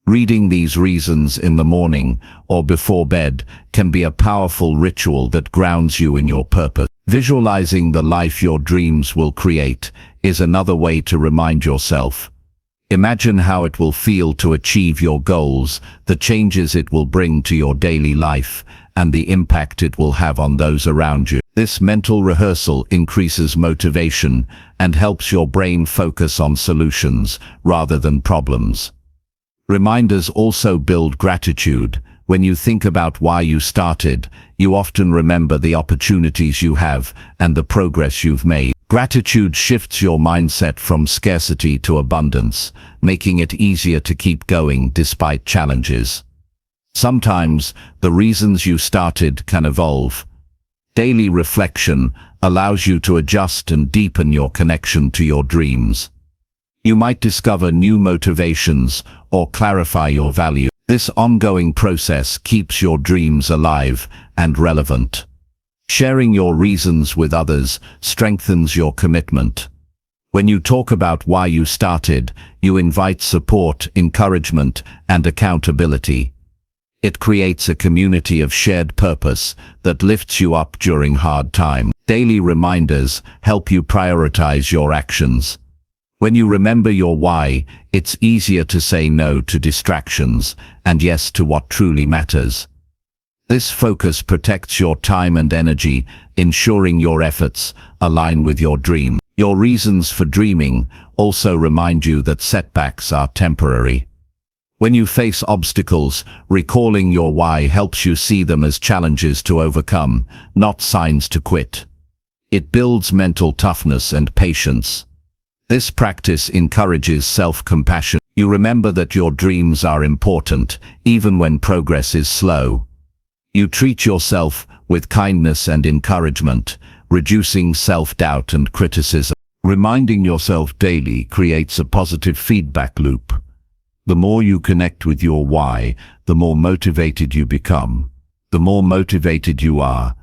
Reading these reasons in the morning or before bed can be a powerful ritual that grounds you in your purpose. Visualizing the life your dreams will create is another way to remind yourself. Imagine how it will feel to achieve your goals, the changes it will bring to your daily life, and the impact it will have on those around you. This mental rehearsal increases motivation and helps your brain focus on solutions rather than problems. Reminders also build gratitude. When you think about why you started, you often remember the opportunities you have and the progress you've made. Gratitude shifts your mindset from scarcity to abundance, making it easier to keep going despite challenges. Sometimes, the reasons you started can evolve. Daily reflection allows you to adjust and deepen your connection to your dreams. You might discover new motivations or clarify your value. This ongoing process keeps your dreams alive and relevant. Sharing your reasons with others strengthens your commitment. When you talk about why you started, you invite support, encouragement, and accountability. It creates a community of shared purpose that lifts you up during hard times. Daily reminders help you prioritize your actions. When you remember your why, it's easier to say no to distractions and yes to what truly matters. This focus protects your time and energy, ensuring your efforts align with your dream. Your reasons for dreaming also remind you that setbacks are temporary. When you face obstacles, recalling your why helps you see them as challenges to overcome, not signs to quit. It builds mental toughness and patience. This practice encourages self-compassion. You remember that your dreams are important, even when progress is slow. You treat yourself with kindness and encouragement, reducing self-doubt and criticism. Reminding yourself daily creates a positive feedback loop. The more you connect with your why, the more motivated you become. The more motivated you are,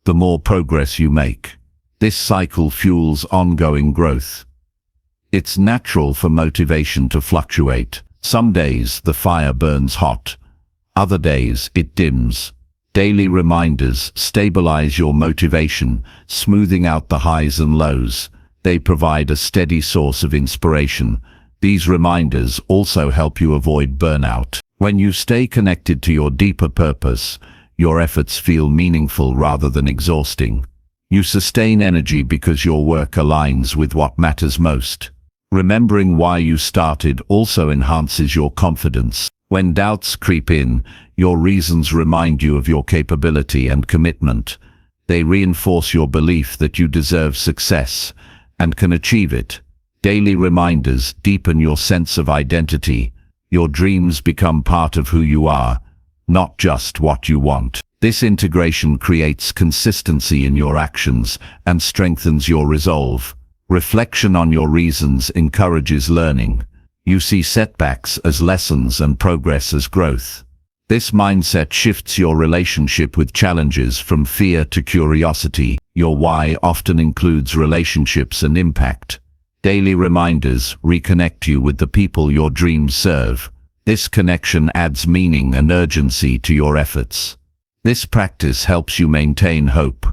the more progress you make. This cycle fuels ongoing growth. It's natural for motivation to fluctuate. Some days the fire burns hot. Other days it dims. Daily reminders stabilize your motivation, smoothing out the highs and lows. They provide a steady source of inspiration. These reminders also help you avoid burnout. When you stay connected to your deeper purpose, your efforts feel meaningful rather than exhausting. You sustain energy because your work aligns with what matters most. Remembering why you started also enhances your confidence. When doubts creep in, your reasons remind you of your capability and commitment. They reinforce your belief that you deserve success and can achieve it. Daily reminders deepen your sense of identity. Your dreams become part of who you are, not just what you want. This integration creates consistency in your actions and strengthens your resolve. Reflection on your reasons encourages learning. You see setbacks as lessons and progress as growth. This mindset shifts your relationship with challenges from fear to curiosity. Your why often includes relationships and impact. Daily reminders reconnect you with the people your dreams serve. This connection adds meaning and urgency to your efforts. This practice helps you maintain hope.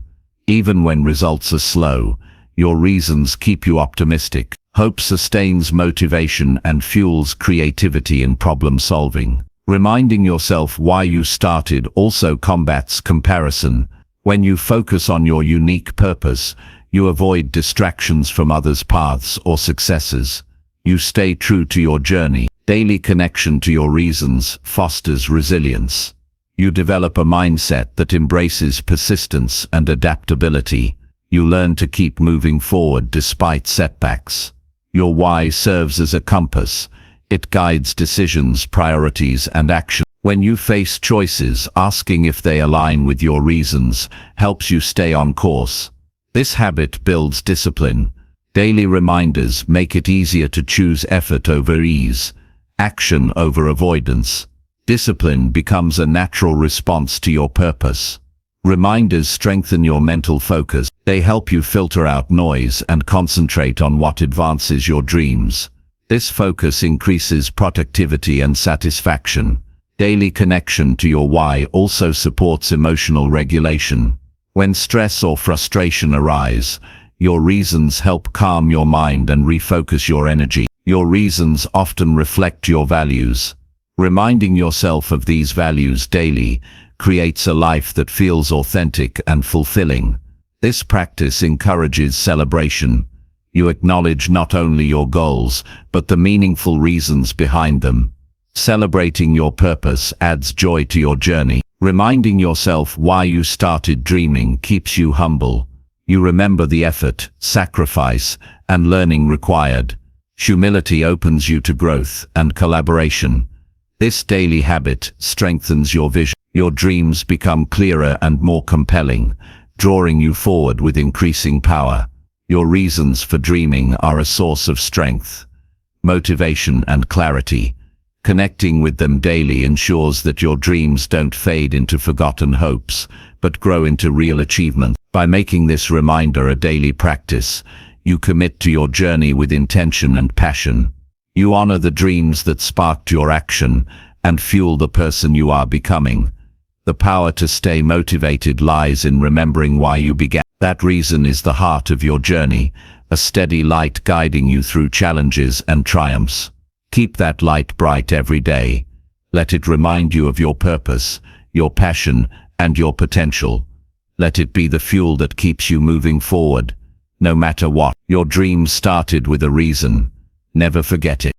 Even when results are slow, your reasons keep you optimistic. Hope sustains motivation and fuels creativity in problem solving. Reminding yourself why you started also combats comparison. When you focus on your unique purpose, you avoid distractions from others' paths or successes. You stay true to your journey. Daily connection to your reasons fosters resilience. You develop a mindset that embraces persistence and adaptability. You learn to keep moving forward despite setbacks. Your why serves as a compass. It guides decisions, priorities, and action. When you face choices, asking if they align with your reasons helps you stay on course. This habit builds discipline. Daily reminders make it easier to choose effort over ease, action over avoidance. Discipline becomes a natural response to your purpose. Reminders strengthen your mental focus. They help you filter out noise and concentrate on what advances your dreams. This focus increases productivity and satisfaction. Daily connection to your why also supports emotional regulation. When stress or frustration arise, your reasons help calm your mind and refocus your energy. Your reasons often reflect your values. Reminding yourself of these values daily creates a life that feels authentic and fulfilling. This practice encourages celebration. You acknowledge not only your goals, but the meaningful reasons behind them. Celebrating your purpose adds joy to your journey. Reminding yourself why you started dreaming keeps you humble. You remember the effort, sacrifice, and learning required. Humility opens you to growth and collaboration. This daily habit strengthens your vision. Your dreams become clearer and more compelling, drawing you forward with increasing power. Your reasons for dreaming are a source of strength, motivation, and clarity. Connecting with them daily ensures that your dreams don't fade into forgotten hopes, but grow into real achievement. By making this reminder a daily practice, you commit to your journey with intention and passion. You honor the dreams that sparked your action and fuel the person you are becoming. The power to stay motivated lies in remembering why you began. That reason is the heart of your journey, a steady light guiding you through challenges and triumphs. Keep that light bright every day. Let it remind you of your purpose, your passion, and your potential. Let it be the fuel that keeps you moving forward. No matter what, your dreams started with a reason. Never forget it.